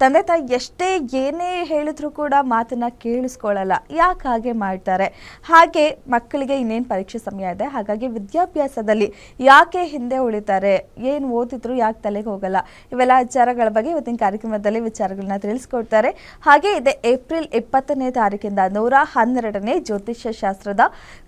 ತಂದೆ ತಾಯಿ ಎಷ್ಟೇ ಏನೇ ಹೇಳಿದ್ರು ಕೂಡ ಮಾತನ್ನ ಕೇಳಿಸ್ಕೊಳ್ಳಲ್ಲ. ಯಾಕೆ ಹಾಗೆ ಮಾಡ್ತಾರೆ? ಹಾಗೆ ಮಕ್ಕಳಿಗೆ ಇನ್ನೇನು ಪರೀಕ್ಷೆ ಸಮಯ ಇದೆ, ಹಾಗಾಗಿ ವಿದ್ಯಾಭ್ಯಾಸದಲ್ಲಿ ಯಾಕೆ ಹಿಂದೆ ಉಳಿತಾರೆ, ಏನು ಓದಿದ್ರು ಯಾಕೆ ತಲೆಗೆ ಹೋಗಲ್ಲ, ಇವೆಲ್ಲ ವಿಚಾರಗಳ ಬಗ್ಗೆ ಇವತ್ತಿನ ಕಾರ್ಯಕ್ರಮದಲ್ಲಿ ವಿಚಾರಗಳನ್ನ ತಿಳಿಸ್ಕೊಡ್ತಾರೆ. ಹಾಗೆ ಇದೆ ಏಪ್ರಿಲ್ 20ನೇ ತಾರೀಕಿಂದ 112ನೇ ಜ್ಯೋತಿಷ್ಯ ಶಾಸ್ತ್ರದ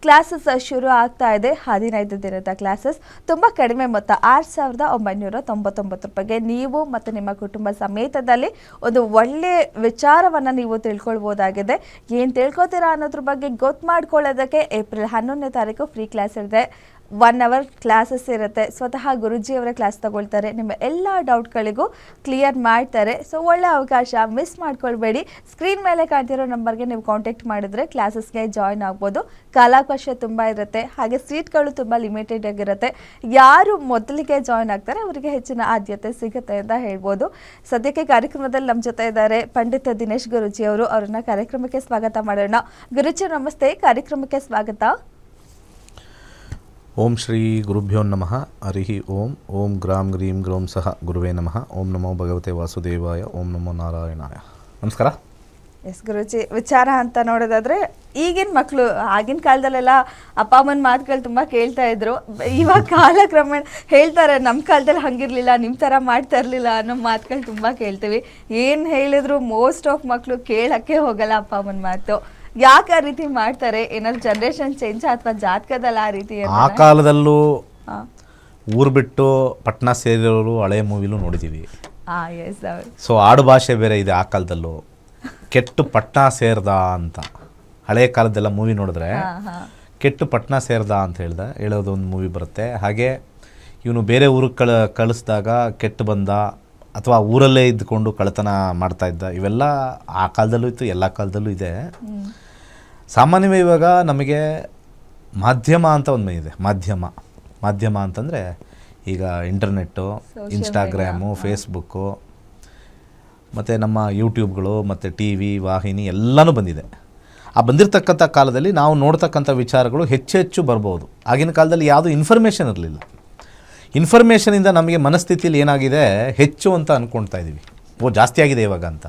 ಕ್ಲಾಸಸ್ ಶುರು ಆಗ್ತಾ ಇದೆ. 15 ದಿನದ ಕ್ಲಾಸಸ್, ತುಂಬ ಕಡಿಮೆ ಮೊತ್ತ 6,999 ರೂಪಾಯಿಗೆ ನೀವು ಮತ್ತು ನಿಮ್ಮ ಕುಟುಂಬ ಸಮೇತದಲ್ಲಿ ಒಂದು ಒಳ್ಳೆ ವಿಚಾರವನ್ನು ನೀವು ತಿಳ್ಕೊಳ್ಬೋದಾಗಿದೆ. ಏನು ತಿಳ್ಕೊತೀರಾ ಅನ್ನೋದ್ರ ಬಗ್ಗೆ ಗೊತ್ತು ಮಾಡ್ಕೊಳ್ಳೋದಕ್ಕೆ ಏಪ್ರಿಲ್ 11ನೇ ತಾರೀಕು ಫ್ರೀ ಕ್ಲಾಸ್ ಇದೆ. 1 ಅವರ್ ಕ್ಲಾಸಸ್ ಇರುತ್ತೆ. ಸ್ವತಃ ಗುರುಜಿಯವರ ಕ್ಲಾಸ್ ತಗೊಳ್ತಾರೆ, ನಿಮ್ಮ ಎಲ್ಲ ಡೌಟ್ಗಳಿಗೂ ಕ್ಲಿಯರ್ ಮಾಡ್ತಾರೆ. ಸೊ ಒಳ್ಳೆ ಅವಕಾಶ, ಮಿಸ್ ಮಾಡ್ಕೊಳ್ಬೇಡಿ. ಸ್ಕ್ರೀನ್ ಮೇಲೆ ಕಾಣ್ತಿರೋ ನಂಬರ್ಗೆ ನೀವು ಕಾಂಟ್ಯಾಕ್ಟ್ ಮಾಡಿದ್ರೆ ಕ್ಲಾಸಸ್ಗೆ ಜಾಯ್ನ್ ಆಗ್ಬೋದು. ಕಾಲಾವಕಾಶ ತುಂಬ ಇರುತ್ತೆ, ಹಾಗೆ ಸೀಟ್ಗಳು ತುಂಬ ಲಿಮಿಟೆಡ್ ಆಗಿರುತ್ತೆ. ಯಾರು ಮೊದಲಿಗೆ ಜಾಯ್ನ್ ಆಗ್ತಾರೆ ಅವರಿಗೆ ಹೆಚ್ಚಿನ ಆದ್ಯತೆ ಸಿಗುತ್ತೆ ಅಂತ ಹೇಳ್ಬೋದು. ಸದ್ಯಕ್ಕೆ ಕಾರ್ಯಕ್ರಮದಲ್ಲಿ ನಮ್ಮ ಜೊತೆ ಇದ್ದಾರೆ ಪಂಡಿತ ದಿನೇಶ್ ಗುರುಜಿ ಅವರು. ಅವ್ರನ್ನ ಕಾರ್ಯಕ್ರಮಕ್ಕೆ ಸ್ವಾಗತ ಮಾಡೋಣ. ಗುರುಜಿ ನಮಸ್ತೆ, ಕಾರ್ಯಕ್ರಮಕ್ಕೆ ಸ್ವಾಗತ. ಓಂ ಶ್ರೀ ಗುರುಭ್ಯೋ ನಮಃ. ಹರಿ ಓಂ. ಓಂ ಗ್ರಾಂ ಗ್ರೀಂ ಗ್ರೌಂ ಸಹ ಗುರುವೇ ನಮಃ. ಓಂ ನಮೋ ಭಗವತೆ ವಾಸುದೇವಾಯ. ಓಂ ನಮೋ ನಾರಾಯಣಾಯ. ನಮಸ್ಕಾರ. ಎಸ್ ಗುರುಜಿ, ವಿಚಾರ ಅಂತ ನೋಡೋದಾದ್ರೆ ಈಗಿನ ಮಕ್ಕಳು ಆಗಿನ ಕಾಲದಲ್ಲೆಲ್ಲ ಅಪ್ಪ ಅಮ್ಮನ ಮಾತುಗಳು ತುಂಬ ಕೇಳ್ತಾ ಇದ್ರು. ಇವಾಗ ಕಾಲಕ್ರಮೇಣ ಹೇಳ್ತಾರೆ, ನಮ್ಮ ಕಾಲದಲ್ಲಿ ಹಂಗಿರ್ಲಿಲ್ಲ, ನಿಮ್ಮ ಥರ ಮಾಡ್ತಾ ಇರಲಿಲ್ಲ ಅನ್ನೋ ಮಾತುಗಳು ತುಂಬ ಕೇಳ್ತೀವಿ. ಏನು ಹೇಳಿದ್ರು ಮೋಸ್ಟ್ ಆಫ್ ಮಕ್ಕಳು ಕೇಳಕ್ಕೆ ಹೋಗಲ್ಲ ಅಪ್ಪ ಅಮ್ಮನ ಮಾತು. ಯಾಕೆ ಆ ರೀತಿ ಮಾಡ್ತಾರೆ? ಏನಾದ್ರು ಜನರೇಷನ್ ಚೇಂಜ್ ಅಥವಾ ಜಾತಕದಲ್ಲಿ ಆ ರೀತಿ? ಆ ಕಾಲದಲ್ಲೂ ಊರು ಬಿಟ್ಟು ಪಟ್ಟಣ ಸೇರಿರೋರು ಹಳೆಯ ಮೂವಿಲೂ ನೋಡಿದ್ದೀವಿ. ಸೊ ಆಡು ಭಾಷೆ ಬೇರೆ ಇದೆ. ಆ ಕಾಲದಲ್ಲೂ ಕೆಟ್ಟು ಪಟ್ಟಣ ಸೇರ್ದ ಅಂತ ಹಳೆಯ ಕಾಲದೆಲ್ಲ ಮೂವಿ ನೋಡಿದ್ರೆ ಕೆಟ್ಟು ಪಟ್ಟಣ ಸೇರ್ದ ಅಂತ ಹೇಳೋದು ಒಂದು ಮೂವಿ ಬರುತ್ತೆ. ಹಾಗೆ ಇವನು ಬೇರೆ ಊರಿಗೆ ಕಳಿಸಿದಾಗ ಕೆಟ್ಟು ಬಂದ, ಅಥವಾ ಊರಲ್ಲೇ ಇದ್ದುಕೊಂಡು ಕಳ್ಳತನ ಮಾಡ್ತಾ ಇದ್ದ. ಇವೆಲ್ಲ ಆ ಕಾಲದಲ್ಲೂ ಇತ್ತು, ಎಲ್ಲ ಕಾಲದಲ್ಲೂ ಇದೆ. ಸಾಮಾನ್ಯವೇ ಇವಾಗ ನಮಗೆ ಮಾಧ್ಯಮ ಅಂತ ಒಂದು ಇದೆ. ಮಾಧ್ಯಮ ಅಂತಂದರೆ ಈಗ ಇಂಟರ್ನೆಟ್ಟು, ಇನ್ಸ್ಟಾಗ್ರಾಮು, ಫೇಸ್ಬುಕ್ಕು, ಮತ್ತು ನಮ್ಮ ಯೂಟ್ಯೂಬ್ಗಳು, ಮತ್ತು ಟಿ ವಿ ವಾಹಿನಿ ಎಲ್ಲನೂ ಬಂದಿದೆ. ಆ ಬಂದಿರತಕ್ಕಂಥ ಕಾಲದಲ್ಲಿ ನಾವು ನೋಡ್ತಕ್ಕಂಥ ವಿಚಾರಗಳು ಹೆಚ್ಚು ಬರ್ಬೋದು. ಆಗಿನ ಕಾಲದಲ್ಲಿ ಯಾವುದೂ ಇನ್ಫಾರ್ಮೇಷನ್ ಇರಲಿಲ್ಲ. ಇನ್ಫಾರ್ಮೇಷನಿಂದ ನಮಗೆ ಮನಸ್ಥಿತಿಯಲ್ಲಿ ಏನಾಗಿದೆ, ಹೆಚ್ಚು ಅಂತ ಅಂದ್ಕೊಳ್ತಾ ಇದ್ದೀವಿ. ಜಾಸ್ತಿ ಆಗಿದೆ ಇವಾಗ ಅಂತ.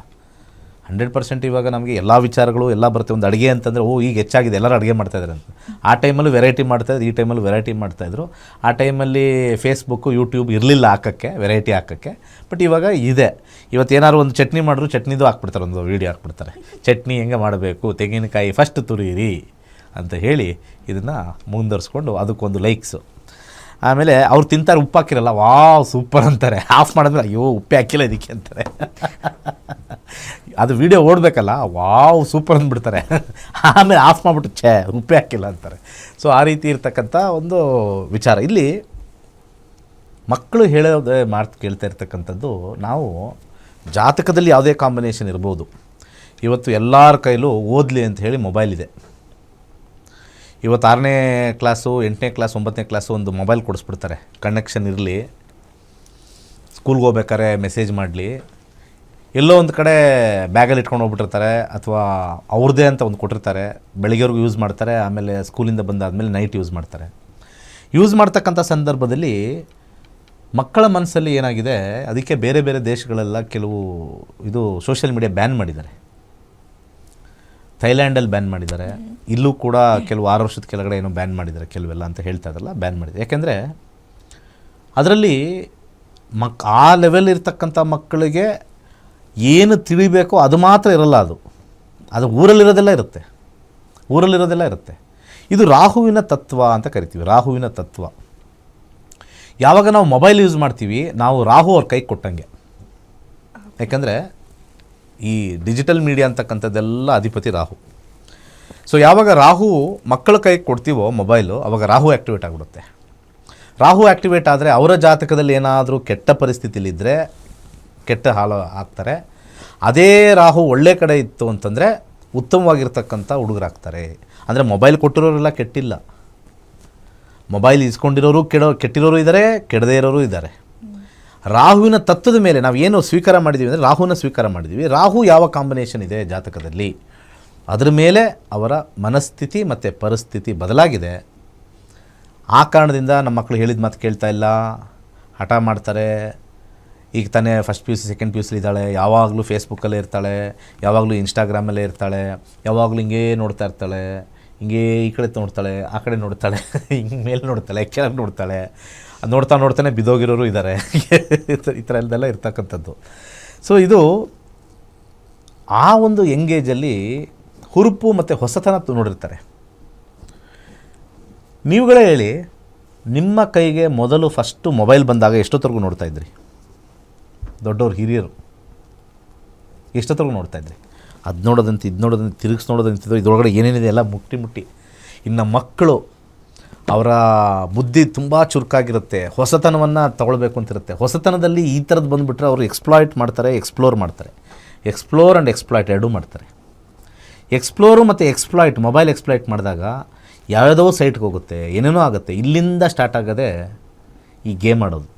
100% ಇವಾಗ ನಮಗೆ ಎಲ್ಲ ವಿಚಾರಗಳು ಎಲ್ಲ ಬರುತ್ತೆ. ಒಂದು ಅಡುಗೆ ಅಂತಂದರೆ ಈಗ ಹೆಚ್ಚಾಗಿದೆ, ಎಲ್ಲರೂ ಅಡುಗೆ ಮಾಡ್ತಾಯಿದ್ದಾರೆ ಅಂತ. ಆ ಟೈಮಲ್ಲೂ ವೆರೈಟಿ ಮಾಡ್ತಾಯಿದ್ರು, ಈ ಟೈಮಲ್ಲೂ ವೆರೈಟಿ ಮಾಡ್ತಾಯಿದ್ರು. ಆ ಟೈಮಲ್ಲಿ ಫೇಸ್ಬುಕ್ಕು, ಯೂಟ್ಯೂಬ್ ಇರಲಿಲ್ಲ ಹಾಕೋಕ್ಕೆ, ವೆರೈಟಿ ಹಾಕೋಕ್ಕೆ. ಬಟ್ ಇವಾಗ ಇದೆ. ಇವತ್ತು ಏನಾದ್ರು ಒಂದು ಚಟ್ನಿ ಮಾಡಿದ್ರು ಚಟ್ನಿದು ಹಾಕ್ಬಿಡ್ತಾರೆ, ಒಂದು ವೀಡಿಯೋ ಹಾಕ್ಬಿಡ್ತಾರೆ. ಚಟ್ನಿ ಹೆಂಗೆ ಮಾಡಬೇಕು, ತೆಂಗಿನಕಾಯಿ ಫಸ್ಟ್ ತುರಿಯಿರಿ ಅಂತ ಹೇಳಿ ಇದನ್ನು ಮುಂದುವರಿಸ್ಕೊಂಡು ಅದಕ್ಕೊಂದು ಲೈಕ್ಸು. ಆಮೇಲೆ ಅವ್ರು ತಿಂತಾರೆ, ಉಪ್ಪು ಹಾಕಿರಲ್ಲ, ವಾವ್ ಸೂಪರ್ ಅಂತಾರೆ. ಆಫ್ ಮಾಡಿದ್ರೆ ಅಯ್ಯೋ ಉಪ್ಪೆ ಹಾಕಿಲ್ಲ ಇದಕ್ಕೆ ಅಂತಾರೆ. ಅದು ವಿಡಿಯೋ ಓಡಬೇಕಲ್ಲ, ವಾವ್ ಸೂಪರ್ ಅಂದ್ಬಿಡ್ತಾರೆ. ಆಮೇಲೆ ಆಫ್ ಮಾಡಿಬಿಟ್ಟು ಉಪ್ಪೆ ಹಾಕಿಲ್ಲ ಅಂತಾರೆ. ಸೊ ಆ ರೀತಿ ಇರ್ತಕ್ಕಂಥ ಒಂದು ವಿಚಾರ ಇಲ್ಲಿ ಮಕ್ಕಳು ಹೇಳೋದೇ ಮಾತು ಕೇಳ್ತಾ ಇರ್ತಕ್ಕಂಥದ್ದು. ನಾವು ಜಾತಕದಲ್ಲಿ ಯಾವುದೇ ಕಾಂಬಿನೇಷನ್ ಇರ್ಬೋದು. ಇವತ್ತು ಎಲ್ಲರ ಕೈಲೂ ಓದಲಿ ಅಂತ ಹೇಳಿ ಮೊಬೈಲ್ ಇದೆ. ಇವತ್ತು 6ನೇ ಕ್ಲಾಸು, 8ನೇ ಕ್ಲಾಸ್, 9ನೇ ಕ್ಲಾಸು ಒಂದು ಮೊಬೈಲ್ ಕೊಡಿಸ್ಬಿಡ್ತಾರೆ. ಕನೆಕ್ಷನ್ ಇರಲಿ, ಸ್ಕೂಲ್ಗೆ ಹೋಗ್ಬೇಕಾದ್ರೆ ಮೆಸೇಜ್ ಮಾಡಲಿ, ಎಲ್ಲೋ ಒಂದು ಕಡೆ ಬ್ಯಾಗಲ್ಲಿ ಇಟ್ಕೊಂಡು ಹೋಗ್ಬಿಟ್ಟಿರ್ತಾರೆ, ಅಥವಾ ಅವ್ರದ್ದೇ ಅಂತ ಒಂದು ಕೊಟ್ಟಿರ್ತಾರೆ. ಬೆಳಿಗ್ಗೆವರೆಗೂ ಯೂಸ್ ಮಾಡ್ತಾರೆ, ಆಮೇಲೆ ಸ್ಕೂಲಿಂದ ಬಂದಾದಮೇಲೆ ನೈಟ್ ಯೂಸ್ ಮಾಡ್ತಾರೆ. ಯೂಸ್ ಮಾಡ್ತಕ್ಕಂಥ ಸಂದರ್ಭದಲ್ಲಿ ಮಕ್ಕಳ ಮನಸ್ಸಲ್ಲಿ ಏನಾಗಿದೆ, ಅದಕ್ಕೆ ಬೇರೆ ಬೇರೆ ದೇಶಗಳೆಲ್ಲ ಕೆಲವು ಸೋಷಿಯಲ್ ಮೀಡಿಯಾ ಬ್ಯಾನ್ ಮಾಡಿದ್ದಾರೆ. ಥೈಲ್ಯಾಂಡಲ್ಲಿ ಬ್ಯಾನ್ ಮಾಡಿದ್ದಾರೆ. ಇಲ್ಲೂ ಕೂಡ ಕೆಲವು 6 ವರ್ಷದ ಕೆಳಗಡೆ ಏನೋ ಬ್ಯಾನ್ ಮಾಡಿದ್ದಾರೆ, ಕೆಲವೆಲ್ಲ ಅಂತ ಹೇಳ್ತಾ ಇದ್ರಲ್ಲ, ಬ್ಯಾನ್ ಮಾಡಿದ್ದಾರೆ. ಯಾಕೆಂದರೆ ಅದರಲ್ಲಿ ಆ ಲೆವೆಲ್ ಇರ್ತಕ್ಕಂಥ ಮಕ್ಕಳಿಗೆ ಏನು ತಿಳಿಬೇಕೋ ಅದು ಮಾತ್ರ ಇರಲ್ಲ. ಅದು ಊರಲ್ಲಿರೋದೆಲ್ಲ ಇರುತ್ತೆ. ಇದು ರಾಹುವಿನ ತತ್ವ ಅಂತ ಕರಿತೀವಿ. ರಾಹುವಿನ ತತ್ವ. ಯಾವಾಗ ನಾವು ಮೊಬೈಲ್ ಯೂಸ್ ಮಾಡ್ತೀವಿ, ನಾವು ರಾಹು ಅವ್ರ ಕೈ ಕೊಟ್ಟಂಗೆ. ಯಾಕಂದರೆ ಈ ಡಿಜಿಟಲ್ ಮೀಡಿಯಾ ಅಂತಕ್ಕಂಥದ್ದೆಲ್ಲ ಅಧಿಪತಿ ರಾಹು. ಸೊ ಯಾವಾಗ ರಾಹು ಮಕ್ಕಳ ಕೈ ಕೊಡ್ತೀವೋ ಮೊಬೈಲು, ಆವಾಗ ರಾಹು ಆ್ಯಕ್ಟಿವೇಟ್ ಆಗಿಬಿಡುತ್ತೆ. ರಾಹು ಆ್ಯಕ್ಟಿವೇಟ್ ಆದರೆ ಅವರ ಜಾತಕದಲ್ಲಿ ಏನಾದರೂ ಕೆಟ್ಟ ಪರಿಸ್ಥಿತಿಲಿದ್ದರೆ ಕೆಟ್ಟ ಹಾಲು ಆಗ್ತಾರೆ. ಅದೇ ರಾಹು ಒಳ್ಳೆ ಕಡೆ ಇತ್ತು ಅಂತಂದರೆ ಉತ್ತಮವಾಗಿರ್ತಕ್ಕಂಥ ಹುಡುಗರಾಗ್ತಾರೆ. ಅಂದರೆ ಮೊಬೈಲ್ ಕೊಟ್ಟಿರೋರೆಲ್ಲ ಕೆಟ್ಟಿಲ್ಲ. ಮೊಬೈಲ್ ಇಸ್ಕೊಂಡಿರೋರು ಕೆಟ್ಟಿರೋರು ಇದ್ದಾರೆ, ಕೆಡದೇ ಇರೋರು ಇದ್ದಾರೆ. ರಾಹುವಿನ ತತ್ವದ ಮೇಲೆ ನಾವು ಏನು ಸ್ವೀಕಾರ ಮಾಡಿದ್ದೀವಿ ಅಂದರೆ ರಾಹುನ ಸ್ವೀಕಾರ ಮಾಡಿದ್ದೀವಿ. ರಾಹು ಯಾವ ಕಾಂಬಿನೇಷನ್ ಇದೆ ಜಾತಕದಲ್ಲಿ, ಅದರ ಮೇಲೆ ಅವರ ಮನಸ್ಥಿತಿ ಮತ್ತು ಪರಿಸ್ಥಿತಿ ಬದಲಾಗಿದೆ. ಆ ಕಾರಣದಿಂದ ನಮ್ಮ ಮಕ್ಕಳು ಹೇಳಿದ ಮಾತು ಕೇಳ್ತಾ ಇಲ್ಲ, ಹಠ ಮಾಡ್ತಾರೆ. ಈಗ ತಾನೇ first P U C second P U C ಇದ್ದಾಳೆ, ಯಾವಾಗಲೂ ಫೇಸ್ಬುಕ್ಕಲ್ಲೇ ಇರ್ತಾಳೆ, ಯಾವಾಗಲೂ ಇನ್ಸ್ಟಾಗ್ರಾಮಲ್ಲೇ ಇರ್ತಾಳೆ, ಯಾವಾಗಲೂ ಹಿಂಗೇ ನೋಡ್ತಾ ಇರ್ತಾಳೆ, ಹಿಂಗೇ ಈ ಕಡೆ ನೋಡ್ತಾಳೆ, ಆ ಕಡೆ ನೋಡ್ತಾಳೆ, ಹಿಂಗೆ ಮೇಲೆ ನೋಡ್ತಾಳೆ, ಕೆಳಗೆ ನೋಡ್ತಾಳೆ. ಅದು ನೋಡ್ತಾ ನೋಡ್ತಾನೆ ಬಿದ್ದೋಗಿರೋರು ಇದ್ದಾರೆ. ಈ ಥರ ಎಲ್ಲದೆಲ್ಲ ಇರ್ತಕ್ಕಂಥದ್ದು. ಸೊ ಇದು ಆ ಒಂದು ಎಂಗೇಜಲ್ಲಿ ಹುರುಪು ಮತ್ತು ಹೊಸತನ ನೋಡಿರ್ತಾರೆ. ನೀವುಗಳೇ ಹೇಳಿ, ನಿಮ್ಮ ಕೈಗೆ ಮೊದಲು ಫಸ್ಟು ಮೊಬೈಲ್ ಬಂದಾಗ ಎಷ್ಟೊತ್ತರೆಗೂ ನೋಡ್ತಾ ಇದ್ರಿ? ದೊಡ್ಡವ್ರು ಹಿರಿಯರು ಎಷ್ಟೊತ್ತರೆಗೂ ನೋಡ್ತಾ ಇದ್ರಿ? ಅದು ನೋಡೋದಂತ ಇದು ನೋಡೋದಂತ ತಿರುಗಿಸಿ ನೋಡೋದಂತಿದ್ದು ಇದರೊಳಗಡೆ ಏನೇನಿದೆ ಎಲ್ಲ ಮುಟ್ಟಿ. ಇನ್ನು ಮಕ್ಕಳು ಅವರ ಬುದ್ಧಿ ತುಂಬ ಚುರುಕಾಗಿರುತ್ತೆ, ಹೊಸತನವನ್ನು ತಗೊಳ್ಬೇಕು ಅಂತಿರುತ್ತೆ. ಹೊಸತನದಲ್ಲಿ ಈ ಥರದ್ದು ಬಂದುಬಿಟ್ರೆ ಅವರು ಎಕ್ಸ್ಪ್ಲಾಯ್ಟ್ ಮಾಡ್ತಾರೆ, ಎಕ್ಸ್ಪ್ಲೋರ್ ಮಾಡ್ತಾರೆ. ಎಕ್ಸ್ಪ್ಲೋರ್ ಆ್ಯಂಡ್ ಎಕ್ಸ್ಪ್ಲಾಯ್ಟ್ ಎರಡೂ ಮಾಡ್ತಾರೆ. ಎಕ್ಸ್ಪ್ಲೋರು ಮತ್ತು ಎಕ್ಸ್ಪ್ಲಾಯ್ಟ್, ಮೊಬೈಲ್ ಎಕ್ಸ್ಪ್ಲಾಯ್ಟ್ ಮಾಡಿದಾಗ ಯಾವುದೋ ಸೈಟ್ಗೆ ಹೋಗುತ್ತೆ, ಏನೇನೋ ಆಗುತ್ತೆ. ಇಲ್ಲಿಂದ ಸ್ಟಾರ್ಟ್ ಆಗೋದೇ ಈ ಗೇಮ್ ಆಡೋದು,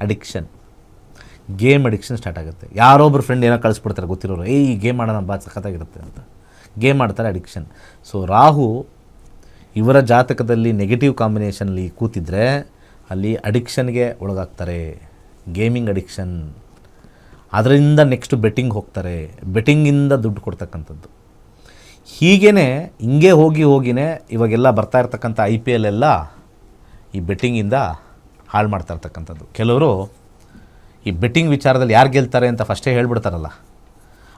ಅಡಿಕ್ಷನ್. ಗೇಮ್ ಅಡಿಕ್ಷನ್ ಸ್ಟಾರ್ಟ್ ಆಗುತ್ತೆ. ಯಾರೊಬ್ಬರು ಫ್ರೆಂಡ್ ಏನೋ ಕಳಿಸ್ಬಿಡ್ತಾರೆ ಗೊತ್ತಿರೋರು, ಈ ಗೇಮ್ ಆಡೋಣ ಬಾ ಸಖತ್ತಾಗಿರುತ್ತೆ ಅಂತ ಗೇಮ್ ಆಡ್ತಾರೆ, ಅಡಿಕ್ಷನ್. ಸೊ ರಾಹು ಇವರ ಜಾತಕದಲ್ಲಿ ನೆಗೆಟಿವ್ ಕಾಂಬಿನೇಷನಲ್ಲಿ ಕೂತಿದ್ರೆ ಅಲ್ಲಿ ಅಡಿಕ್ಷನ್ಗೆ ಒಳಗಾಗ್ತಾರೆ, ಗೇಮಿಂಗ್ ಅಡಿಕ್ಷನ್. ಅದರಿಂದ ನೆಕ್ಸ್ಟು ಬೆಟ್ಟಿಂಗ್ ಹೋಗ್ತಾರೆ, ಬೆಟ್ಟಿಂಗಿಂದ ದುಡ್ಡು ಕೊಡ್ತಕ್ಕಂಥದ್ದು. ಹೀಗೇ ಹಿಂಗೆ ಹೋಗಿನೇ ಇವಾಗೆಲ್ಲ ಬರ್ತಾ ಇರ್ತಕ್ಕಂಥ IPL ಎಲ್ಲ ಈ ಬೆಟ್ಟಿಂಗಿಂದ ಹಾಳು ಮಾಡ್ತಾ ಇರ್ತಕ್ಕಂಥದ್ದು. ಕೆಲವರು ಈ ಬೆಟ್ಟಿಂಗ್ ವಿಚಾರದಲ್ಲಿ ಯಾರು ಗೆಲ್ತಾರೆ ಅಂತ ಫಸ್ಟೇ ಹೇಳ್ಬಿಡ್ತಾರಲ್ಲ,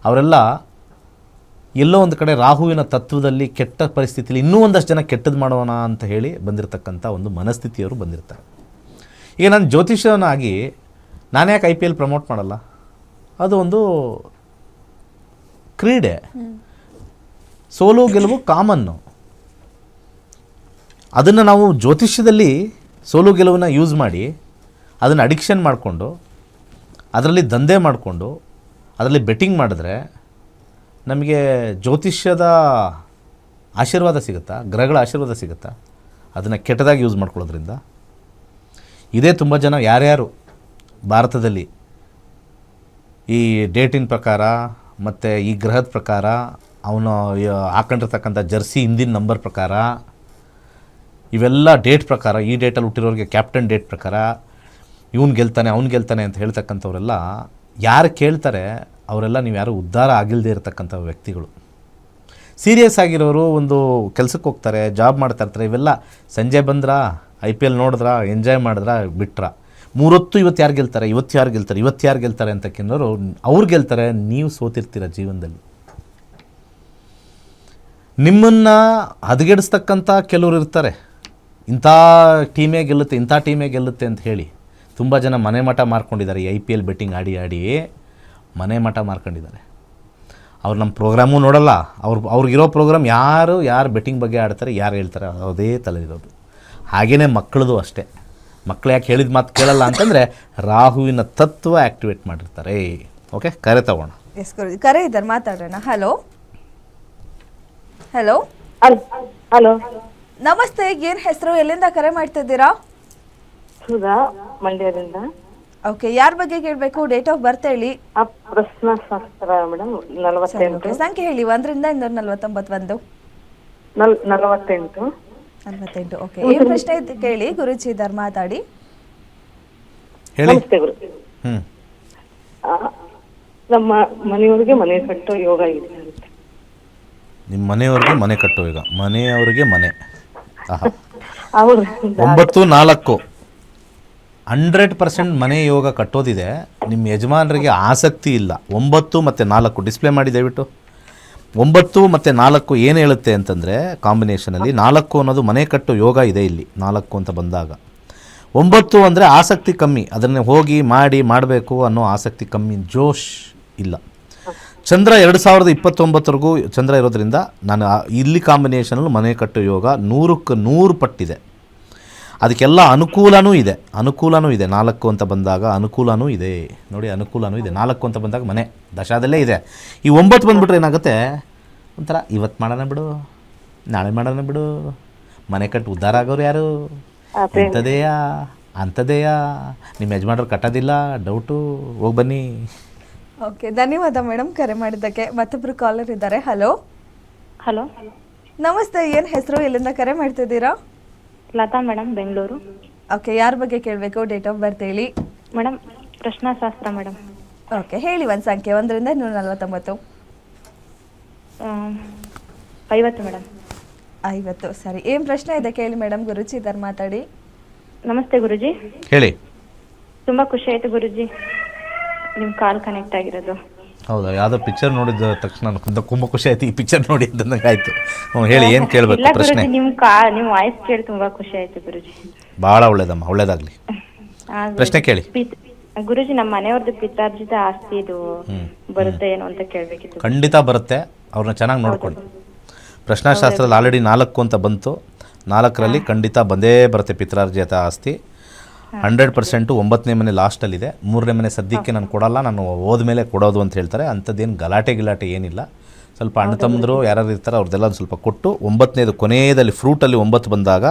ಅವರೆಲ್ಲ ಎಲ್ಲೋ ಒಂದು ಕಡೆ ರಾಹುವಿನ ತತ್ವದಲ್ಲಿ ಕೆಟ್ಟ ಪರಿಸ್ಥಿತಿಯಲ್ಲಿ ಇನ್ನೂ ಒಂದಷ್ಟು ಜನ ಕೆಟ್ಟದ್ದು ಮಾಡೋಣ ಅಂತ ಹೇಳಿ ಬಂದಿರತಕ್ಕಂಥ ಒಂದು ಮನಸ್ಥಿತಿಯವರು ಬಂದಿರ್ತಾರೆ. ಈಗ ನಾನು ಜ್ಯೋತಿಷನಾಗಿ ನಾನು ಯಾಕೆ IPL ಪ್ರಮೋಟ್ ಮಾಡಲ್ಲ? ಅದು ಒಂದು ಕ್ರೀಡೆ, ಸೋಲು ಗೆಲುವು ಕಾಮನ್ನು. ಅದನ್ನು ನಾವು ಜ್ಯೋತಿಷ್ಯದಲ್ಲಿ ಸೋಲು ಗೆಲುವನ್ನು ಯೂಸ್ ಮಾಡಿ ಅದನ್ನು ಅಡಿಕ್ಷನ್ ಮಾಡಿಕೊಂಡು ಅದರಲ್ಲಿ ದಂಧೆ ಮಾಡಿಕೊಂಡು ಅದರಲ್ಲಿ ಬೆಟ್ಟಿಂಗ್ ಮಾಡಿದ್ರೆ ನಮಗೆ ಜ್ಯೋತಿಷ್ಯದ ಆಶೀರ್ವಾದ ಸಿಗುತ್ತಾ? ಗ್ರಹಗಳ ಆಶೀರ್ವಾದ ಸಿಗುತ್ತಾ? ಅದನ್ನು ಕೆಟ್ಟದಾಗಿ ಯೂಸ್ ಮಾಡ್ಕೊಳ್ಳೋದ್ರಿಂದ ಇದೇ ತುಂಬ ಜನ ಯಾರ್ಯಾರು ಭಾರತದಲ್ಲಿ ಈ ಡೇಟಿನ ಪ್ರಕಾರ ಮತ್ತು ಈ ಗ್ರಹದ ಪ್ರಕಾರ ಅವನು ಹಾಕೊಂಡಿರ್ತಕ್ಕಂಥ ಜರ್ಸಿ ಹಿಂದಿನ ನಂಬರ್ ಪ್ರಕಾರ ಇವೆಲ್ಲ ಡೇಟ್ ಪ್ರಕಾರ, ಈ ಡೇಟಲ್ಲಿ ಹುಟ್ಟಿರೋರಿಗೆ ಕ್ಯಾಪ್ಟನ್ ಡೇಟ್ ಪ್ರಕಾರ ಇವನು ಗೆಲ್ತಾನೆ ಅವ್ನು ಗೆಲ್ತಾನೆ ಅಂತ ಹೇಳ್ತಕ್ಕಂಥವರೆಲ್ಲ ಯಾರು ಕೇಳ್ತಾರೆ ಅವರೆಲ್ಲ ನೀವು ಯಾರು ಉದ್ಧಾರ ಆಗಿಲ್ಲದೆ ಇರತಕ್ಕಂಥ ವ್ಯಕ್ತಿಗಳು. ಸೀರಿಯಸ್ ಆಗಿರೋರು ಒಂದು ಕೆಲಸಕ್ಕೆ ಹೋಗ್ತಾರೆ, ಜಾಬ್ ಮಾಡ್ತಾ ಇರ್ತಾರೆ, ಇವೆಲ್ಲ ಸಂಜೆ ಬಂದ್ರಾ IPL ನೋಡಿದ್ರಾ, ಎಂಜಾಯ್ ಮಾಡಿದ್ರಾ, ಬಿಟ್ರಾ, ಮೂರೊತ್ತು ಇವತ್ತು ಯಾರು ಗೆಲ್ತಾರೆ, ಇವತ್ತು ಯಾರು ಗೆಲ್ತಾರೆ ಅಂತ ಕೆನ್ನೋರು ಅವ್ರು ಗೆಲ್ತಾರೆ. ನೀವು ಸೋತಿರ್ತೀರ ಜೀವನದಲ್ಲಿ. ನಿಮ್ಮನ್ನು ಹದಗೆಡಿಸ್ತಕ್ಕಂಥ ಕೆಲವರು ಇರ್ತಾರೆ, ಇಂಥ ಟೀಮೇ ಗೆಲ್ಲುತ್ತೆ ಅಂತ ಹೇಳಿ ತುಂಬ ಜನ ಮನೆ ಮಠ ಮಾರ್ಕೊಂಡಿದ್ದಾರೆ. ಈ IPL ಬೆಟ್ಟಿಂಗ್ ಆಡಿ ಮನೆ ಮಠ ಮಾರ್ಕೊಂಡಿದ್ದಾರೆ. ಅವ್ರು ನಮ್ಮ ಪ್ರೋಗ್ರಾಮು ನೋಡಲ್ಲ, ಅವ್ರಿಗಿರೋ ಪ್ರೋಗ್ರಾಮ್ ಯಾರು ಬೆಟ್ಟಿಂಗ್ ಬಗ್ಗೆ ಆಡ್ತಾರೆ, ಯಾರು ಹೇಳ್ತಾರೆ ಅದೇ ತಲೆದಿರೋದು. ಹಾಗೆಯೇ ಮಕ್ಕಳದು ಅಷ್ಟೇ. ಮಕ್ಕಳು ಯಾಕೆ ಹೇಳಿದ ಮಾತು ಕೇಳಲ್ಲ ಅಂತಂದರೆ ರಾಹುವಿನ ತತ್ವ ಆ್ಯಕ್ಟಿವೇಟ್ ಮಾಡಿರ್ತಾರೆ. ಓಕೆ, ಕರೆ ತಗೋಣ. ಎಸ್ ಗುರು, ಕರೆ ಇದ್ದಾರೆ, ಮಾತಾಡೋಣ. ಹಲೋ ಹಲೋ ಹಲೋ, ನಮಸ್ತೆ. ಏನು ಹೆಸರು, ಎಲ್ಲಿಂದ ಕರೆ ಮಾಡ್ತಿದ್ದೀರಾ? ಸುಧಾ, ಮಂಡ್ಯದಿಂದ. ಓಕೆ, ಯಾರ ಬಗ್ಗೆ ಕೇಳಬೇಕು? ಡೇಟ್ ಆಫ್ ಬರ್ತ್ ಹೇಳಿ. ಪ್ರಶ್ನಾಶಾಸ್ತ್ರ ಮೇಡಮ್. 48. ಸಂಖ್ಯೆ ಹೇಳಿ. 1ರಿಂದ 249. 48. 48. ಓಕೆ, ಏನು ಪ್ರಶ್ನೆ ಇತ್ತು ಕೇಳಿ, ಗುರುಜಿ ಇದ್ದಾರೆ, ಮಾತಾಡಿ. ಹೇಳಿ. ನಮಸ್ತೆ ಗುರು. ನಮ್ಮ ಮನೆಯವರಿಗೆ ಮನೆ ಕಟ್ಟೋ ಯೋಗ ಇದೆ ಅಂತ. ನಿಮ್ಮ ಮನೆಯವ್ರಿಗೆ ಮನೆ ಕಟ್ಟೋ ಈಗ, ಮನೆಯವರಿಗೆ ಮನೆ. ಅವರು 9-4 100% ಮನೆ ಯೋಗ ಕಟ್ಟೋದಿದೆ. ನಿಮ್ಮ ಯಜಮಾನರಿಗೆ ಆಸಕ್ತಿ ಇಲ್ಲ. 9 ಮತ್ತು 4 ಡಿಸ್ಪ್ಲೇ ಮಾಡಿ ದಯವಿಟ್ಟು. 9 ಮತ್ತು 4 ಏನು ಹೇಳುತ್ತೆ ಅಂತಂದರೆ ಕಾಂಬಿನೇಷನಲ್ಲಿ 4 ಅನ್ನೋದು ಮನೆ ಕಟ್ಟೋ ಯೋಗ ಇದೆ ಇಲ್ಲಿ. 4 ಅಂತ ಬಂದಾಗ 9 ಅಂದರೆ ಆಸಕ್ತಿ ಕಮ್ಮಿ, ಅದನ್ನೇ ಹೋಗಿ ಮಾಡಬೇಕು ಅನ್ನೋ ಆಸಕ್ತಿ ಕಮ್ಮಿ, ಜೋಶ್ ಇಲ್ಲ. ಚಂದ್ರ 2029ವರೆಗೂ ಚಂದ್ರ ಇರೋದ್ರಿಂದ ನಾನು ಇಲ್ಲಿ ಕಾಂಬಿನೇಷನಲ್ಲಿ ಮನೆ ಕಟ್ಟೋ ಯೋಗ 100ಕ್ಕೆ 100 ಪಟ್ಟಿದೆ. ಅದಕ್ಕೆಲ್ಲ ಅನುಕೂಲನೂ ಇದೆ. 4 ಅಂತ ಬಂದಾಗ ಅನುಕೂಲನೂ ಇದೆ ನೋಡಿ, ಅನುಕೂಲನೂ ಇದೆ. 4 ಅಂತ ಬಂದಾಗ ಮನೆ ದಶಾದಲ್ಲೇ ಇದೆ. ಈ 9 ಬಂದುಬಿಟ್ರೆ ಏನಾಗುತ್ತೆ, ಒಂಥರ ಇವತ್ತು ಮಾಡೋಣ ಬಿಡು, ನಾಳೆ ಮಾಡೋಣ ಬಿಡು, ಮನೆ ಕಟ್ಟು ಉದ್ಧಾರ ಆಗೋರು ಯಾರು, ಅಂಥದೇಯಾ ನಿಮ್ಮ ಯಜಮಾನ್ರು ಕಟ್ಟೋದಿಲ್ಲ, ಡೌಟು, ಹೋಗಿ ಬನ್ನಿ. ಓಕೆ, ಧನ್ಯವಾದ ಮೇಡಮ್ ಕರೆ ಮಾಡಿದ್ದಕ್ಕೆ. ಮತ್ತೊಬ್ರು ಕಾಲರ್ ಇದ್ದಾರೆ. ಹಲೋ ಹಲೋ, ನಮಸ್ತೆ, ಏನು ಹೆಸರು, ಎಲ್ಲಿಂದ ಕರೆ ಮಾಡ್ತಿದ್ದೀರಾ? ಲತಾ ಮೇಡಮ್, ಬೆಂಗಳೂರು. ಓಕೆ, ಯಾರ ಬಗ್ಗೆ ಕೇಳಬೇಕು? ಡೇಟ್ ಆಫ್ ಬರ್ತ್ ಹೇಳಿ. Madam, ಪ್ರಶ್ನಾಶಾಸ್ತ್ರ madam. ಓಕೆ, ಹೇಳಿ ಒಂದು ಸಂಖ್ಯೆ 1ರಿಂದ 149. 50 ಮೇಡಮ್. 50. ಸರಿ, ಏನು ಪ್ರಶ್ನೆ ಇದೆ ಕೇಳಿ ಮೇಡಮ್. ಗುರುಜಿ ಇದ್ದಾರೆ, ಮಾತಾಡಿ. ನಮಸ್ತೆ ಗುರುಜಿ. ಹೇಳಿ. ತುಂಬಾ ಖುಷಿ ಆಯ್ತು ಗುರುಜಿ ನಿಮ್ ಕಾಲ್ ಕನೆಕ್ಟ್ ಆಗಿರೋದು. ಹೌದಾ? ಯಾವುದೋ ಪಿಕ್ಚರ್ ನೋಡಿದ ತಕ್ಷಣ ತುಂಬ ಖುಷಿ ಆಯ್ತು, ಈ ಪಿಕ್ಚರ್ ನೋಡಿ ಅಂದಂಗೆ ಆಯ್ತು. ಹೇಳಿ, ಏನು ಕೇಳಬೇಕು ಇಲ್ಲ ಪ್ರಶ್ನೆ? ಗುರುಜಿ, ನಿಮ್ ವಾಯ್ಸ್ ಕೇಳಿ ತುಂಬಾ ಖುಷಿ ಆಯ್ತು ಗುರುಜಿ. ಭಾಳ ಒಳ್ಳೇದಮ್ಮ, ಒಳ್ಳೇದಾಗಲಿ. ಪ್ರಶ್ನೆ ಕೇಳಿ ಗುರುಜಿ. ನಮ್ಮ ಮನೆಯವ್ರದ್ದು ಪಿತ್ರಾರ್ಜಿತ ಆಸ್ತಿ ಇದು ಬರುತ್ತೆ ಏನೋ ಅಂತ ಕೇಳಬೇಕಿತ್ತು. ಖಂಡಿತ ಬರುತ್ತೆ, ಅವ್ರನ್ನ ಚೆನ್ನಾಗಿ ನೋಡ್ಕೊಳ್ಳಿ. ಪ್ರಶ್ನಾಶಾಸ್ತ್ರದಲ್ಲಿ ಆಲ್ರೆಡಿ 4 ಅಂತ ಬಂತು. 4ರಲ್ಲಿ ಖಂಡಿತ ಬಂದೇ ಬರುತ್ತೆ ಪಿತ್ರಾರ್ಜಿತ ಆಸ್ತಿ. 100% 9ನೇ ಮನೆ ಲಾಸ್ಟಲ್ಲಿದೆ. 3ನೇ ಮನೆ ಸದ್ಯಕ್ಕೆ ನಾನು ಕೊಡಲ್ಲ, ನಾನು ಹೋದ್ಮೇಲೆ ಕೊಡೋದು ಅಂತ ಹೇಳ್ತಾರೆ. ಅಂಥದ್ದೇನು ಗಲಾಟೆ ಏನಿಲ್ಲ. ಸ್ವಲ್ಪ ಅಣ್ಣ ತಮ್ಮಂದರು ಯಾರು ಇರ್ತಾರೆ ಅವ್ರದ್ದೆಲ್ಲ ಒಂದು ಸ್ವಲ್ಪ ಕೊಟ್ಟು 9ನೇದು ಕೊನೆಯದಲ್ಲಿ ಫ್ರೂಟಲ್ಲಿ 9 ಬಂದಾಗ